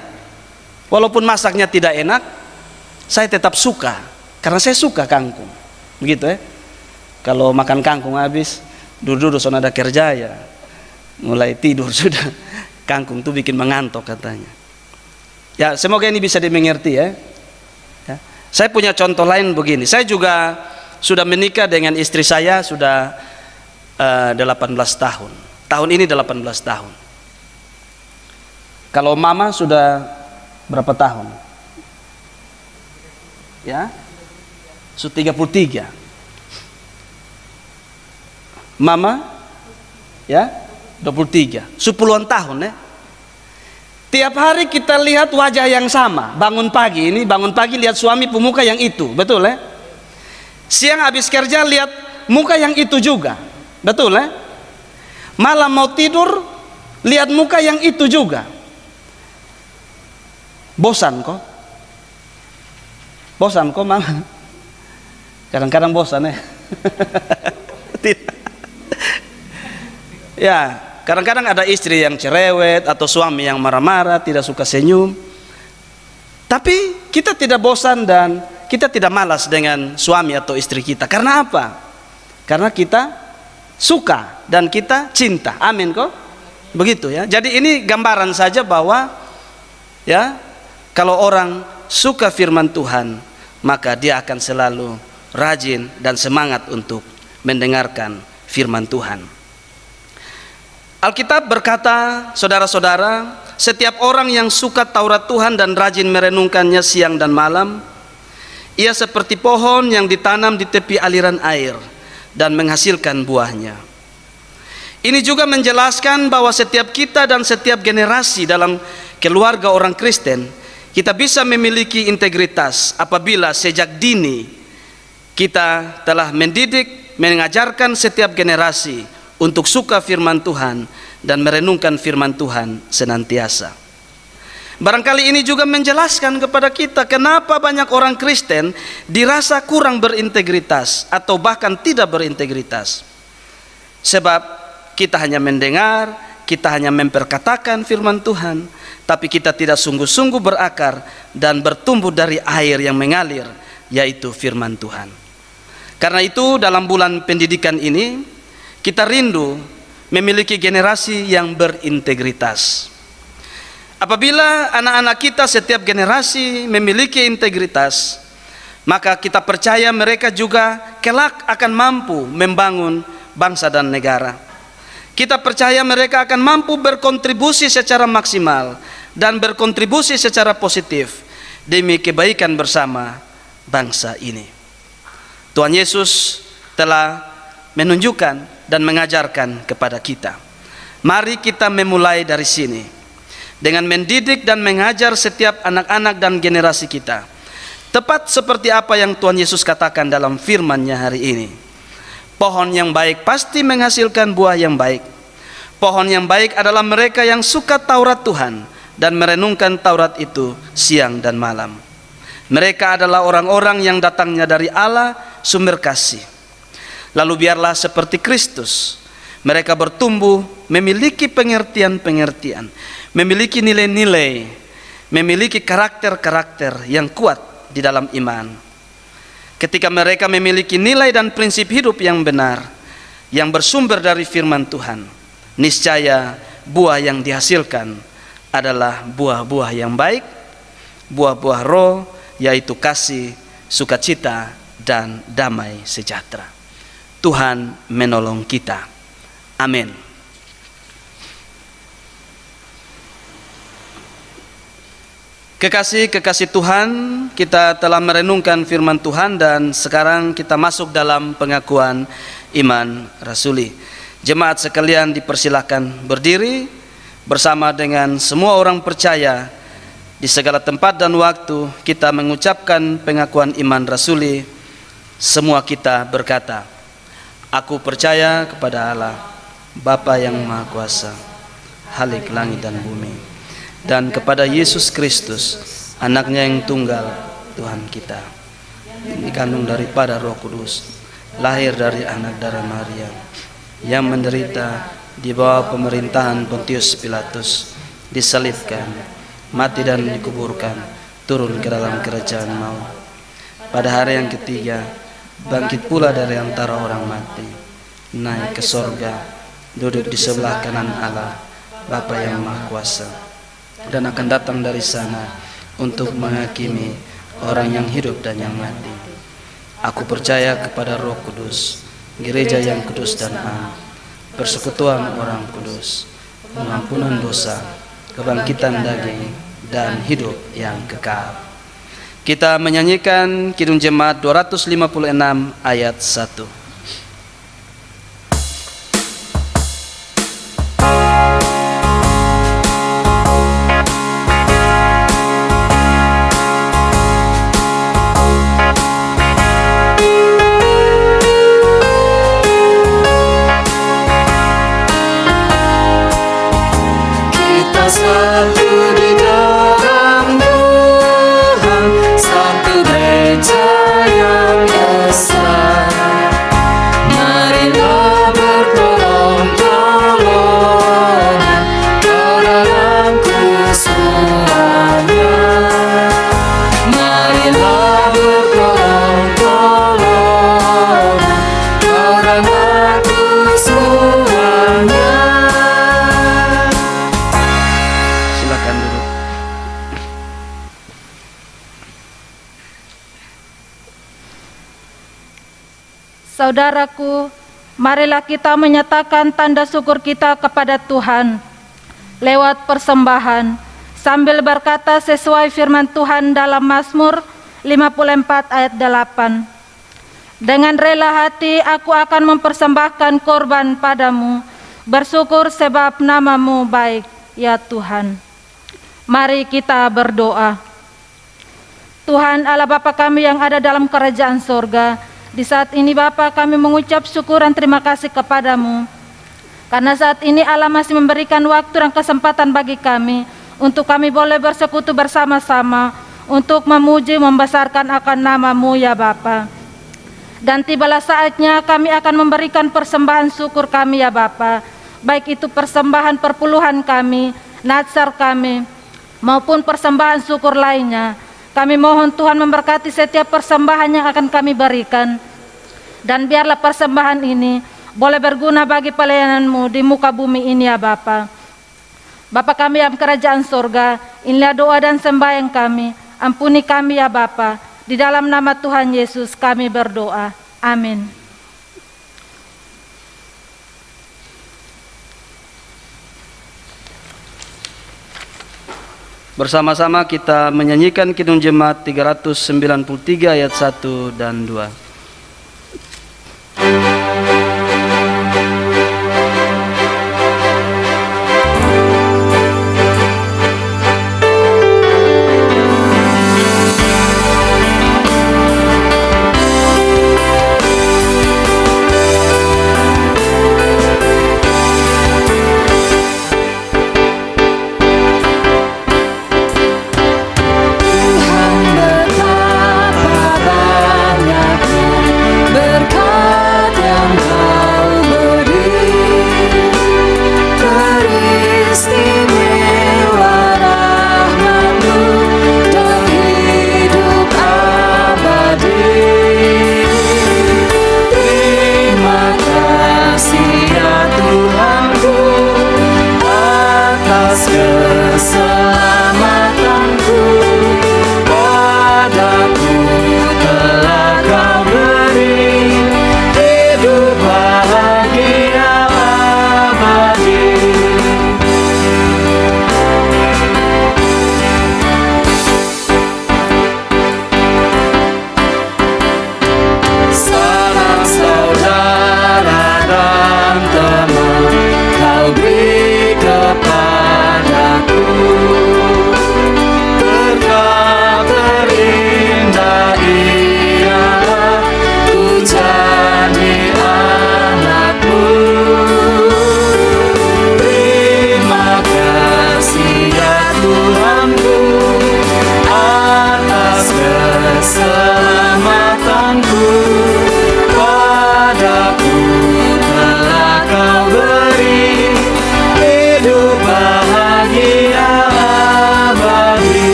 Walaupun masaknya tidak enak, saya tetap suka, karena saya suka kangkung. Begitu ya. Kalau makan kangkung habis, duduk-duduk sono ada kerja ya, mulai tidur sudah. Kangkung itu bikin mengantuk katanya. Ya, semoga ini bisa dimengerti ya. Ya. Saya punya contoh lain begini. Saya juga sudah menikah dengan istri saya sudah 18 tahun. Tahun ini 18 tahun. Kalau mama sudah berapa tahun? Ya, sudah 33. Mama, ya, 23, 10-an tahun ya. Tiap hari kita lihat wajah yang sama. Bangun pagi lihat suami pemuka yang itu, betul ya. Siang habis kerja lihat muka yang itu juga, betul ya. Malam mau tidur lihat muka yang itu juga. Bosan kok? Bosan kok mama? Kadang-kadang bosan ya. Tidak. Ya, kadang-kadang ada istri yang cerewet atau suami yang marah-marah, tidak suka senyum. Tapi kita tidak bosan dan kita tidak malas dengan suami atau istri kita. Karena apa? Karena kita suka dan kita cinta. Amin kok? Begitu ya. Jadi ini gambaran saja bahwa ya, kalau orang suka firman Tuhan, maka dia akan selalu rajin dan semangat untuk mendengarkan firman Tuhan. Alkitab berkata, saudara-saudara, setiap orang yang suka Taurat Tuhan dan rajin merenungkannya siang dan malam, ia seperti pohon yang ditanam di tepi aliran air dan menghasilkan buahnya. Ini juga menjelaskan bahwa setiap kita dan setiap generasi dalam keluarga orang Kristen, Kita bisa memiliki integritas apabila sejak dini kita telah mendidik, mengajarkan setiap generasi untuk suka firman Tuhan dan merenungkan firman Tuhan senantiasa. Barangkali ini juga menjelaskan kepada kita kenapa banyak orang Kristen dirasa kurang berintegritas atau bahkan tidak berintegritas. Sebab kita hanya mendengar, kita hanya memperkatakan firman Tuhan, tapi kita tidak sungguh-sungguh berakar dan bertumbuh dari air yang mengalir, yaitu firman Tuhan. Karena itu dalam bulan pendidikan ini kita rindu memiliki generasi yang berintegritas. Apabila anak-anak kita setiap generasi memiliki integritas, maka kita percaya mereka juga kelak akan mampu membangun bangsa dan negara. Kita percaya mereka akan mampu berkontribusi secara maksimal dan berkontribusi secara positif demi kebaikan bersama bangsa ini. Tuhan Yesus telah menunjukkan dan mengajarkan kepada kita. Mari kita memulai dari sini dengan mendidik dan mengajar setiap anak-anak dan generasi kita. Tepat seperti apa yang Tuhan Yesus katakan dalam firman-Nya hari ini. Pohon yang baik pasti menghasilkan buah yang baik. Pohon yang baik adalah mereka yang suka Taurat Tuhan dan merenungkan Taurat itu siang dan malam. Mereka adalah orang-orang yang datangnya dari Allah, sumber kasih. Lalu biarlah seperti Kristus, mereka bertumbuh memiliki pengertian-pengertian, memiliki nilai-nilai, memiliki karakter-karakter yang kuat di dalam iman. Ketika mereka memiliki nilai dan prinsip hidup yang benar, yang bersumber dari firman Tuhan, niscaya buah yang dihasilkan adalah buah-buah yang baik, buah-buah roh, yaitu kasih, sukacita, dan damai sejahtera. Tuhan menolong kita. Amin. Kekasih-kekasih Tuhan, kita telah merenungkan firman Tuhan dan sekarang kita masuk dalam pengakuan iman rasuli. Jemaat sekalian dipersilakan berdiri bersama dengan semua orang percaya di segala tempat dan waktu kita mengucapkan pengakuan iman rasuli. Semua kita berkata, aku percaya kepada Allah, Bapa yang Maha Kuasa, Khalik langit dan bumi, dan kepada Yesus Kristus, anaknya yang tunggal, Tuhan kita, dikandung daripada Roh Kudus, lahir dari anak darah Maria, yang menderita di bawah pemerintahan Pontius Pilatus, disalibkan, mati dan dikuburkan, turun ke dalam kerajaan maut. Pada hari yang ketiga, bangkit pula dari antara orang mati, naik ke sorga, duduk di sebelah kanan Allah, Bapa yang Maha Kuasa, dan akan datang dari sana untuk menghakimi orang yang hidup dan yang mati. Aku percaya kepada Roh Kudus, gereja yang kudus dan am, persekutuan orang kudus, pengampunan dosa, kebangkitan daging, dan hidup yang kekal. Kita menyanyikan Kidung Jemaat 256 ayat 1. Satu di dalam Tuhan, satu gereja yang esa. Marilah bertolong-tolongan dalam kesemuanya. Marilah bertolong-tolongan dalam kesemuanya. Saudaraku, marilah kita menyatakan tanda syukur kita kepada Tuhan lewat persembahan sambil berkata sesuai firman Tuhan dalam Mazmur 54 ayat 8. Dengan rela hati aku akan mempersembahkan korban padamu, bersyukur sebab namamu baik, ya Tuhan. Mari kita berdoa. Tuhan Allah Bapa kami yang ada dalam kerajaan sorga, di saat ini Bapa kami mengucap syukur dan terima kasih kepadamu. Karena saat ini Allah masih memberikan waktu dan kesempatan bagi kami untuk kami boleh bersekutu bersama-sama untuk memuji membesarkan akan nama-Mu ya Bapa. Dan tibalah saatnya kami akan memberikan persembahan syukur kami ya Bapa, baik itu persembahan perpuluhan kami, natsar kami, maupun persembahan syukur lainnya. Kami mohon Tuhan memberkati setiap persembahan yang akan kami berikan. Dan biarlah persembahan ini boleh berguna bagi pelayanan-Mu di muka bumi ini ya Bapa. Bapa kami yang kerajaan surga, inilah doa dan sembahyang kami. Ampuni kami ya Bapa. Di dalam nama Tuhan Yesus kami berdoa. Amin. Bersama-sama kita menyanyikan Kidung Jemaat 393 ayat 1 dan 2.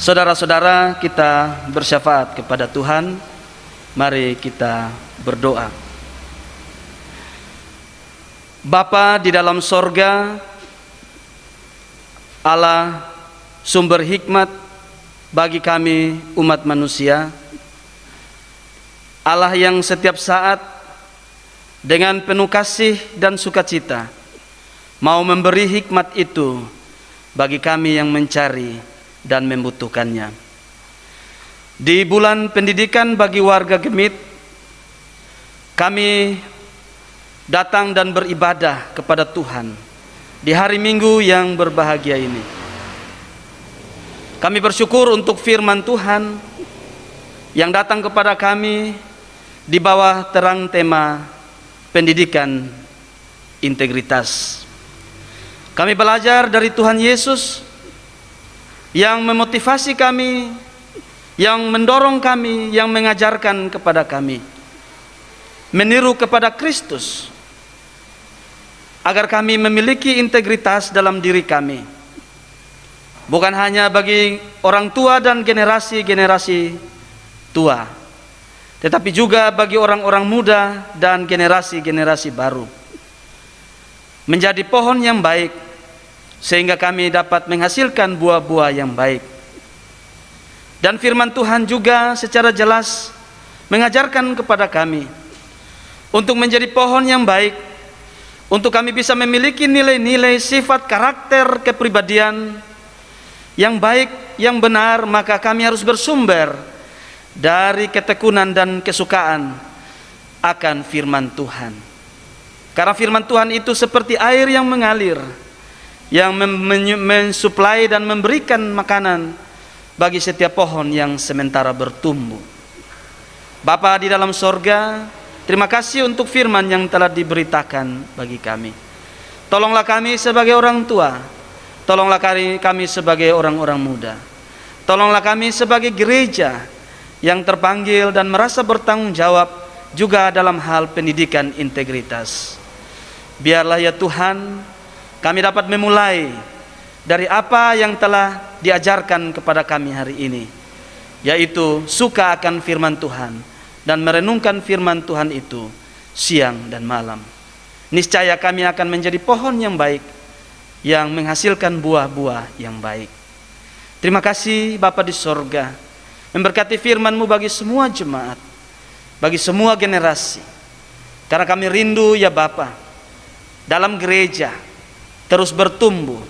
Saudara-saudara, kita bersyafaat kepada Tuhan. Mari kita berdoa. Bapa di dalam sorga, Allah sumber hikmat bagi kami umat manusia, Allah yang setiap saat dengan penuh kasih dan sukacita mau memberi hikmat itu bagi kami yang mencari dan membutuhkannya. Di bulan pendidikan bagi warga Gemit, kami datang dan beribadah kepada Tuhan di hari Minggu yang berbahagia ini. Kami bersyukur untuk firman Tuhan yang datang kepada kami di bawah terang tema pendidikan integritas. Kami belajar dari Tuhan Yesus yang memotivasi kami, yang mendorong kami, yang mengajarkan kepada kami meniru kepada Kristus agar kami memiliki integritas dalam diri kami, bukan hanya bagi orang tua dan generasi-generasi tua, tetapi juga bagi orang-orang muda dan generasi-generasi baru, menjadi pohon yang baik sehingga kami dapat menghasilkan buah-buah yang baik. Dan firman Tuhan juga secara jelas mengajarkan kepada kami untuk menjadi pohon yang baik, untuk kami bisa memiliki nilai-nilai, sifat, karakter, kepribadian yang baik, yang benar, maka kami harus bersumber dari ketekunan dan kesukaan akan firman Tuhan. Karena firman Tuhan itu seperti air yang mengalir, yang mensuplai dan memberikan makanan bagi setiap pohon yang sementara bertumbuh. Bapa di dalam sorga, terima kasih untuk firman yang telah diberitakan bagi kami. Tolonglah kami sebagai orang tua, tolonglah kami sebagai orang-orang muda, tolonglah kami sebagai gereja yang terpanggil dan merasa bertanggung jawab juga dalam hal pendidikan integritas. Biarlah ya Tuhan, kami dapat memulai dari apa yang telah diajarkan kepada kami hari ini, yaitu suka akan firman Tuhan dan merenungkan firman Tuhan itu siang dan malam. Niscaya kami akan menjadi pohon yang baik, yang menghasilkan buah-buah yang baik. Terima kasih Bapa di sorga, memberkati firman-Mu bagi semua jemaat, bagi semua generasi. Karena kami rindu ya Bapa, dalam gereja terus bertumbuh,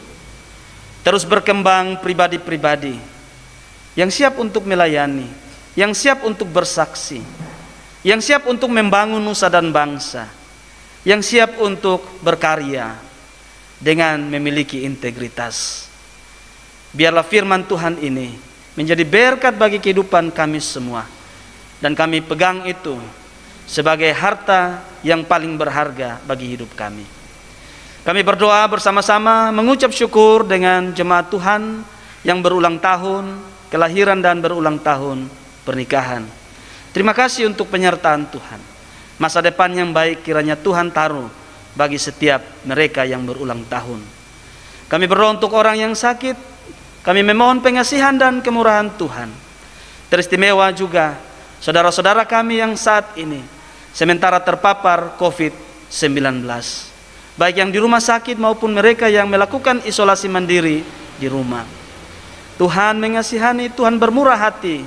terus berkembang pribadi-pribadi yang siap untuk melayani, yang siap untuk bersaksi, yang siap untuk membangun nusa dan bangsa, yang siap untuk berkarya dengan memiliki integritas. Biarlah firman Tuhan ini menjadi berkat bagi kehidupan kami semua, dan kami pegang itu sebagai harta yang paling berharga bagi hidup kami. Kami berdoa bersama-sama mengucap syukur dengan jemaat Tuhan yang berulang tahun kelahiran dan berulang tahun pernikahan. Terima kasih untuk penyertaan Tuhan. Masa depan yang baik kiranya Tuhan taruh bagi setiap mereka yang berulang tahun. Kami berdoa untuk orang yang sakit. Kami memohon pengasihan dan kemurahan Tuhan. Teristimewa juga saudara-saudara kami yang saat ini sementara terpapar COVID-19. Baik yang di rumah sakit maupun mereka yang melakukan isolasi mandiri di rumah. Tuhan mengasihani, Tuhan bermurah hati,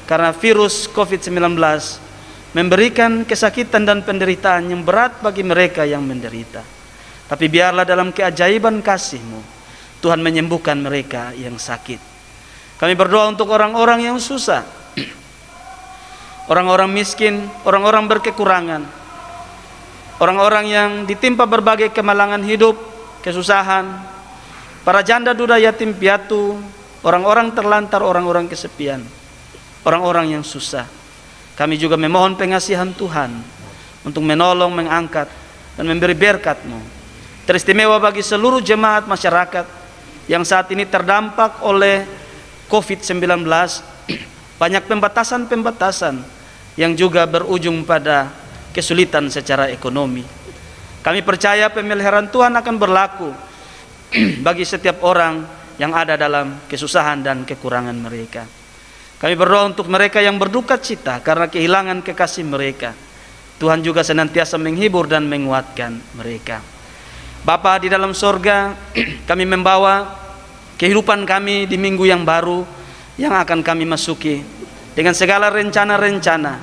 karena virus COVID-19 memberikan kesakitan dan penderitaan yang berat bagi mereka yang menderita. Tapi biarlah dalam keajaiban kasih-Mu, Tuhan menyembuhkan mereka yang sakit. Kami berdoa untuk orang-orang yang susah, orang-orang miskin, orang-orang berkekurangan, orang-orang yang ditimpa berbagai kemalangan hidup, kesusahan, para janda duda yatim piatu, orang-orang terlantar, orang-orang kesepian, orang-orang yang susah. Kami juga memohon pengasihan Tuhan untuk menolong, mengangkat, dan memberi berkat-Mu. Teristimewa bagi seluruh jemaat masyarakat yang saat ini terdampak oleh COVID-19, banyak pembatasan-pembatasan yang juga berujung pada kesulitan secara ekonomi. Kami percaya pemeliharaan Tuhan akan berlaku bagi setiap orang yang ada dalam kesusahan dan kekurangan mereka. Kami berdoa untuk mereka yang berduka cita karena kehilangan kekasih mereka. Tuhan juga senantiasa menghibur dan menguatkan mereka. Bapa di dalam sorga, kami membawa kehidupan kami di minggu yang baru yang akan kami masuki dengan segala rencana-rencana,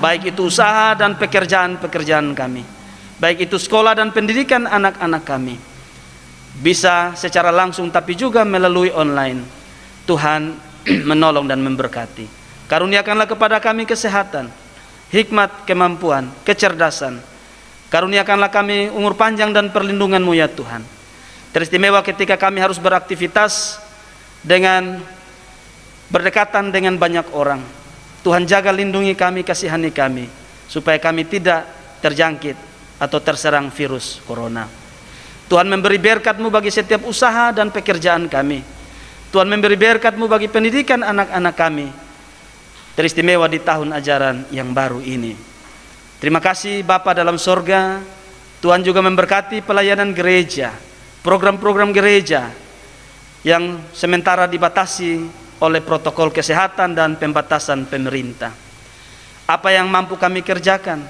baik itu usaha dan pekerjaan-pekerjaan kami, baik itu sekolah dan pendidikan anak-anak kami, bisa secara langsung tapi juga melalui online. Tuhan menolong dan memberkati. Karuniakanlah kepada kami kesehatan, hikmat, kemampuan, kecerdasan. Karuniakanlah kami umur panjang dan perlindungan-Mu ya Tuhan. Teristimewa ketika kami harus beraktivitas dengan berdekatan dengan banyak orang. Tuhan jaga, lindungi kami, kasihani kami, supaya kami tidak terjangkit atau terserang virus corona. Tuhan memberi berkat-Mu bagi setiap usaha dan pekerjaan kami. Tuhan memberi berkat-Mu bagi pendidikan anak-anak kami. Teristimewa di tahun ajaran yang baru ini. Terima kasih Bapa dalam sorga. Tuhan juga memberkati pelayanan gereja, program-program gereja yang sementara dibatasi oleh protokol kesehatan dan pembatasan pemerintah. Apa yang mampu kami kerjakan,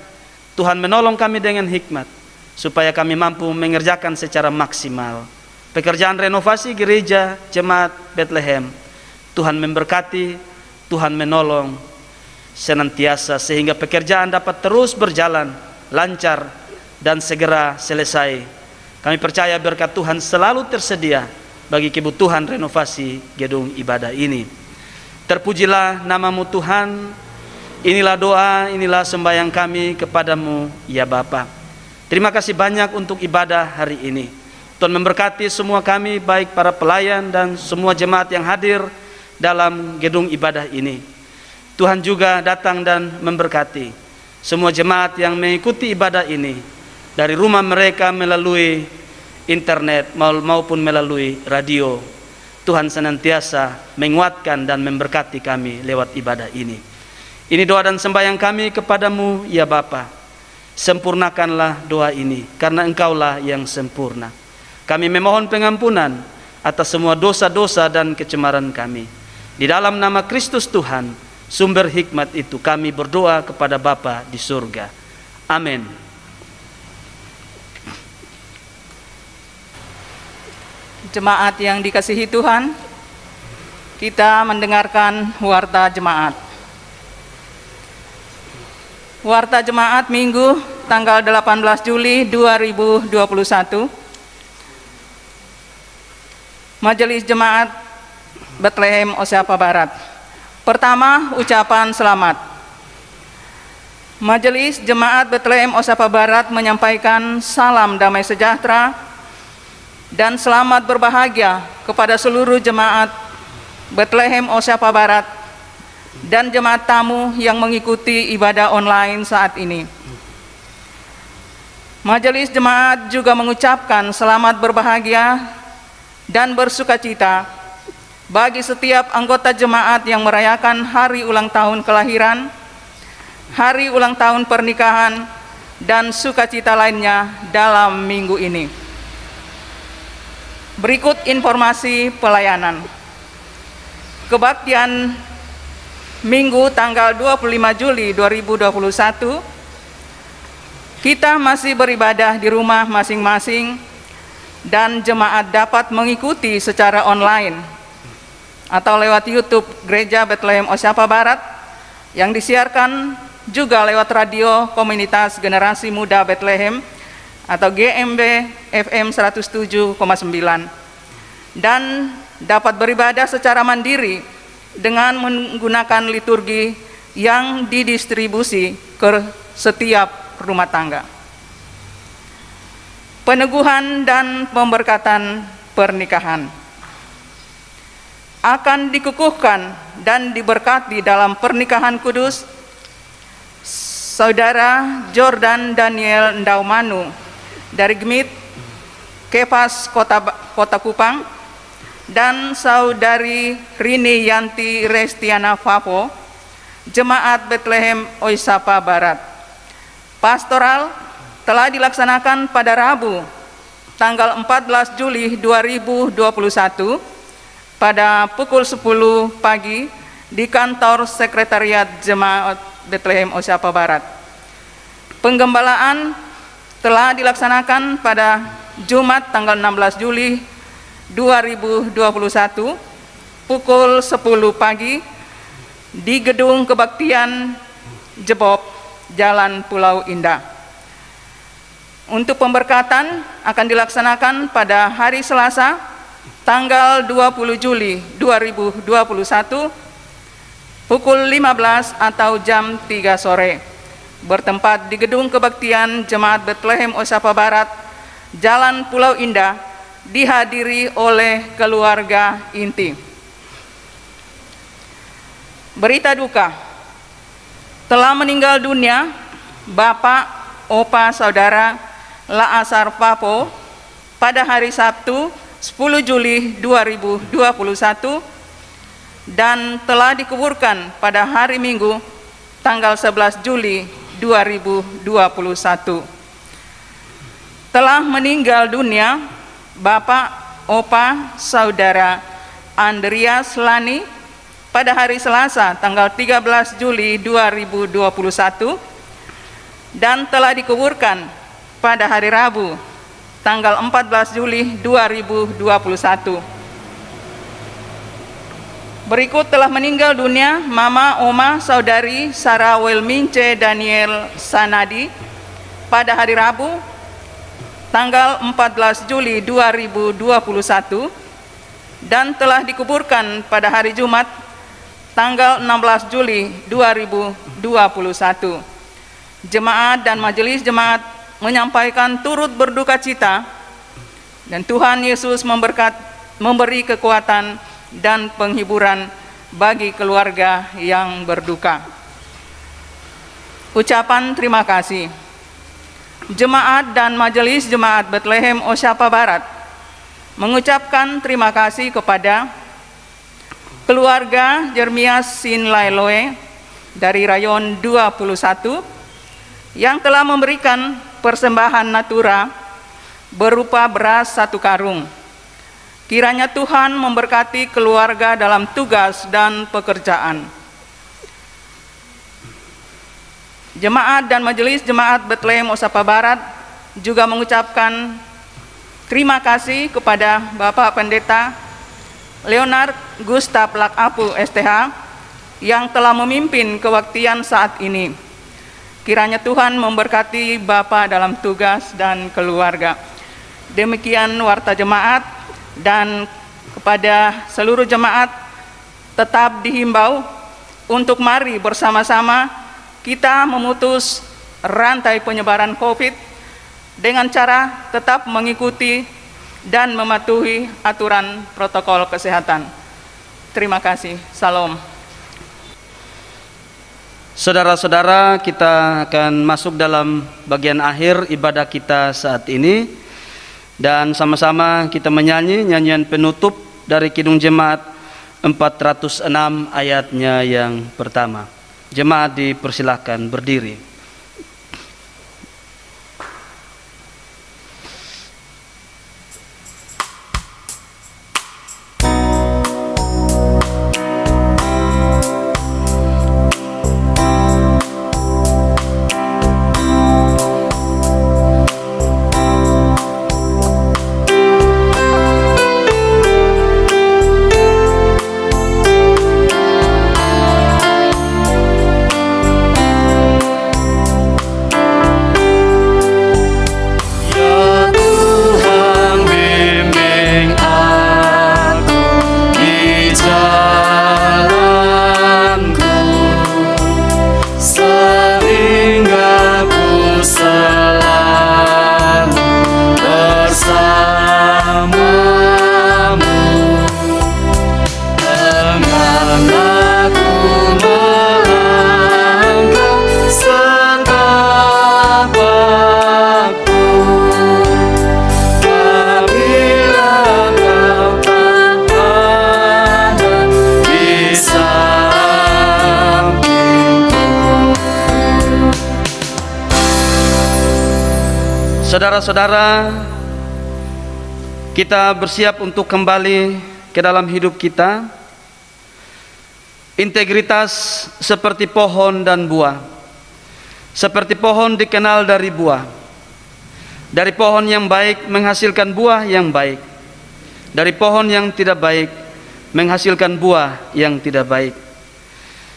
Tuhan menolong kami dengan hikmat, supaya kami mampu mengerjakan secara maksimal. Pekerjaan renovasi gereja Jemaat Bethlehem, Tuhan memberkati, Tuhan menolong senantiasa, sehingga pekerjaan dapat terus berjalan lancar dan segera selesai. Kami percaya berkat Tuhan selalu tersedia bagi kebutuhan renovasi gedung ibadah ini. Terpujilah nama-Mu Tuhan. Inilah doa, inilah sembahyang kami kepadamu ya Bapa. Terima kasih banyak untuk ibadah hari ini. Tuhan memberkati semua kami, baik para pelayan dan semua jemaat yang hadir dalam gedung ibadah ini. Tuhan juga datang dan memberkati semua jemaat yang mengikuti ibadah ini dari rumah mereka melalui internet maupun melalui radio. Tuhan senantiasa menguatkan dan memberkati kami lewat ibadah ini. Ini doa dan sembahyang kami kepadamu ya Bapa. Sempurnakanlah doa ini, karena Engkaulah yang sempurna. Kami memohon pengampunan atas semua dosa-dosa dan kecemaran kami. Di dalam nama Kristus Tuhan, sumber hikmat itu, kami berdoa kepada Bapa di surga. Amin. Jemaat yang dikasihi Tuhan, kita mendengarkan warta jemaat. Warta jemaat Minggu tanggal 18 Juli 2021. Majelis Jemaat Bethlehem Osyapa Barat. Pertama, ucapan selamat. Majelis Jemaat Bethlehem Osyapa Barat menyampaikan salam damai sejahtera dan selamat berbahagia kepada seluruh jemaat Bethlehem Osyapa Barat dan jemaat tamu yang mengikuti ibadah online saat ini. Majelis Jemaat juga mengucapkan selamat berbahagia dan bersukacita bagi setiap anggota jemaat yang merayakan hari ulang tahun kelahiran, hari ulang tahun pernikahan, dan sukacita lainnya dalam minggu ini. Berikut informasi pelayanan. Kebaktian Minggu tanggal 25 Juli 2021, kita masih beribadah di rumah masing-masing dan jemaat dapat mengikuti secara online atau lewat YouTube Gereja Bethlehem Osyapa Barat yang disiarkan juga lewat radio komunitas Generasi Muda Bethlehem atau GMB FM 107,9, dan dapat beribadah secara mandiri dengan menggunakan liturgi yang didistribusi ke setiap rumah tangga. Peneguhan dan pemberkatan pernikahan akan dikukuhkan dan diberkati dalam pernikahan kudus Saudara Jordan Daniel Ndaumanu dari Gemit, Kepas Kota Kupang, dan Saudari Rini Yanti Restiana Favo, Jemaat Bethlehem Osyapa Barat. Pastoral telah dilaksanakan pada Rabu, tanggal 14 Juli 2021 pada pukul 10 pagi di kantor Sekretariat Jemaat Bethlehem Osyapa Barat. Penggembalaan telah dilaksanakan pada Jumat tanggal 16 Juli 2021 pukul 10 pagi di Gedung Kebaktian Jebob, Jalan Pulau Indah. Untuk pemberkatan akan dilaksanakan pada hari Selasa tanggal 20 Juli 2021 pukul 15 atau jam 3 sore, bertempat di Gedung Kebaktian Jemaat Bethlehem Osyapa Barat, Jalan Pulau Indah, dihadiri oleh keluarga inti. Berita duka, telah meninggal dunia Bapak, Opa, Saudara Laasar Papo pada hari Sabtu 10 Juli 2021 dan telah dikuburkan pada hari Minggu tanggal 11 Juli 2021. Telah meninggal dunia Bapak, Opa, Saudara Andreas Lani pada hari Selasa tanggal 13 Juli 2021 dan telah dikuburkan pada hari Rabu tanggal 14 Juli 2021. Berikut telah meninggal dunia Mama Oma Saudari Sarah Welmince Daniel Sanadi pada hari Rabu tanggal 14 Juli 2021 dan telah dikuburkan pada hari Jumat tanggal 16 Juli 2021. Jemaat dan majelis jemaat menyampaikan turut berduka cita, dan Tuhan Yesus memberi kekuatan dan penghiburan bagi keluarga yang berduka. Ucapan terima kasih. Jemaat dan Majelis Jemaat Bethlehem Osyapa Barat mengucapkan terima kasih kepada keluarga Jeremias Sin Lailoe dari Rayon 21 yang telah memberikan persembahan natura berupa beras 1 karung. Kiranya Tuhan memberkati keluarga dalam tugas dan pekerjaan. Jemaat dan Majelis Jemaat Bethlehem Osyapa Barat juga mengucapkan terima kasih kepada Bapak Pendeta Leonard Gustav Lakapu STH yang telah memimpin kebaktian saat ini. Kiranya Tuhan memberkati Bapak dalam tugas dan keluarga. Demikian warta jemaat, dan kepada seluruh jemaat tetap dihimbau untuk mari bersama-sama kita memutus rantai penyebaran COVID dengan cara tetap mengikuti dan mematuhi aturan protokol kesehatan. Terima kasih. Salam. Saudara-saudara, kita akan masuk dalam bagian akhir ibadah kita saat ini, dan sama-sama kita menyanyi nyanyian penutup dari Kidung Jemaat 406 ayatnya yang pertama. Jemaat dipersilahkan berdiri. Saudara-saudara, kita bersiap untuk kembali ke dalam hidup kita. Integritas seperti pohon dan buah. Seperti pohon dikenal dari buah. Dari pohon yang baik menghasilkan buah yang baik. Dari pohon yang tidak baik menghasilkan buah yang tidak baik.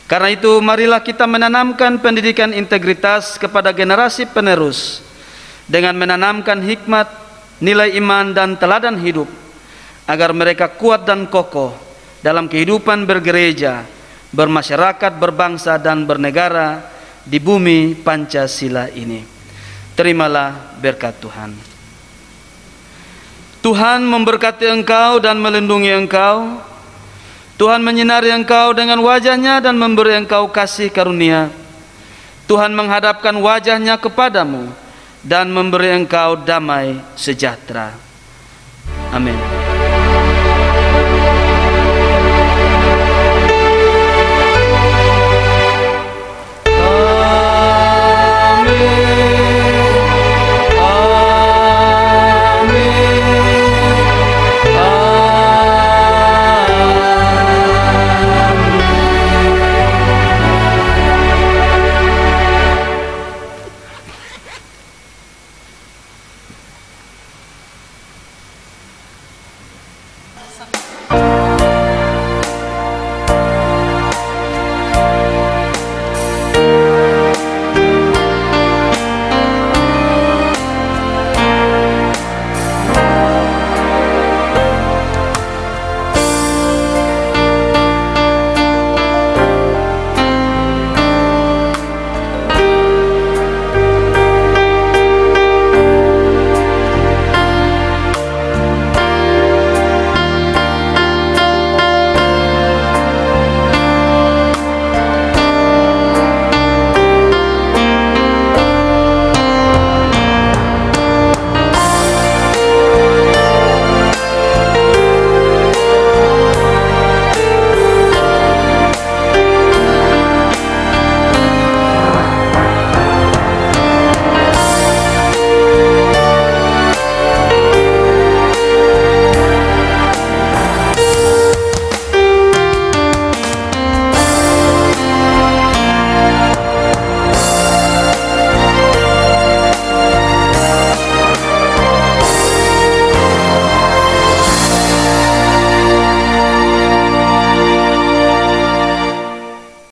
Karena itu marilah kita menanamkan pendidikan integritas kepada generasi penerus dengan menanamkan hikmat, nilai iman dan teladan hidup, agar mereka kuat dan kokoh dalam kehidupan bergereja, bermasyarakat, berbangsa dan bernegara di bumi Pancasila ini. Terimalah berkat Tuhan. Tuhan memberkati engkau dan melindungi engkau. Tuhan menyinari engkau dengan wajah-Nya dan memberi engkau kasih karunia. Tuhan menghadapkan wajah-Nya kepadamu dan memberi engkau damai sejahtera. Amin.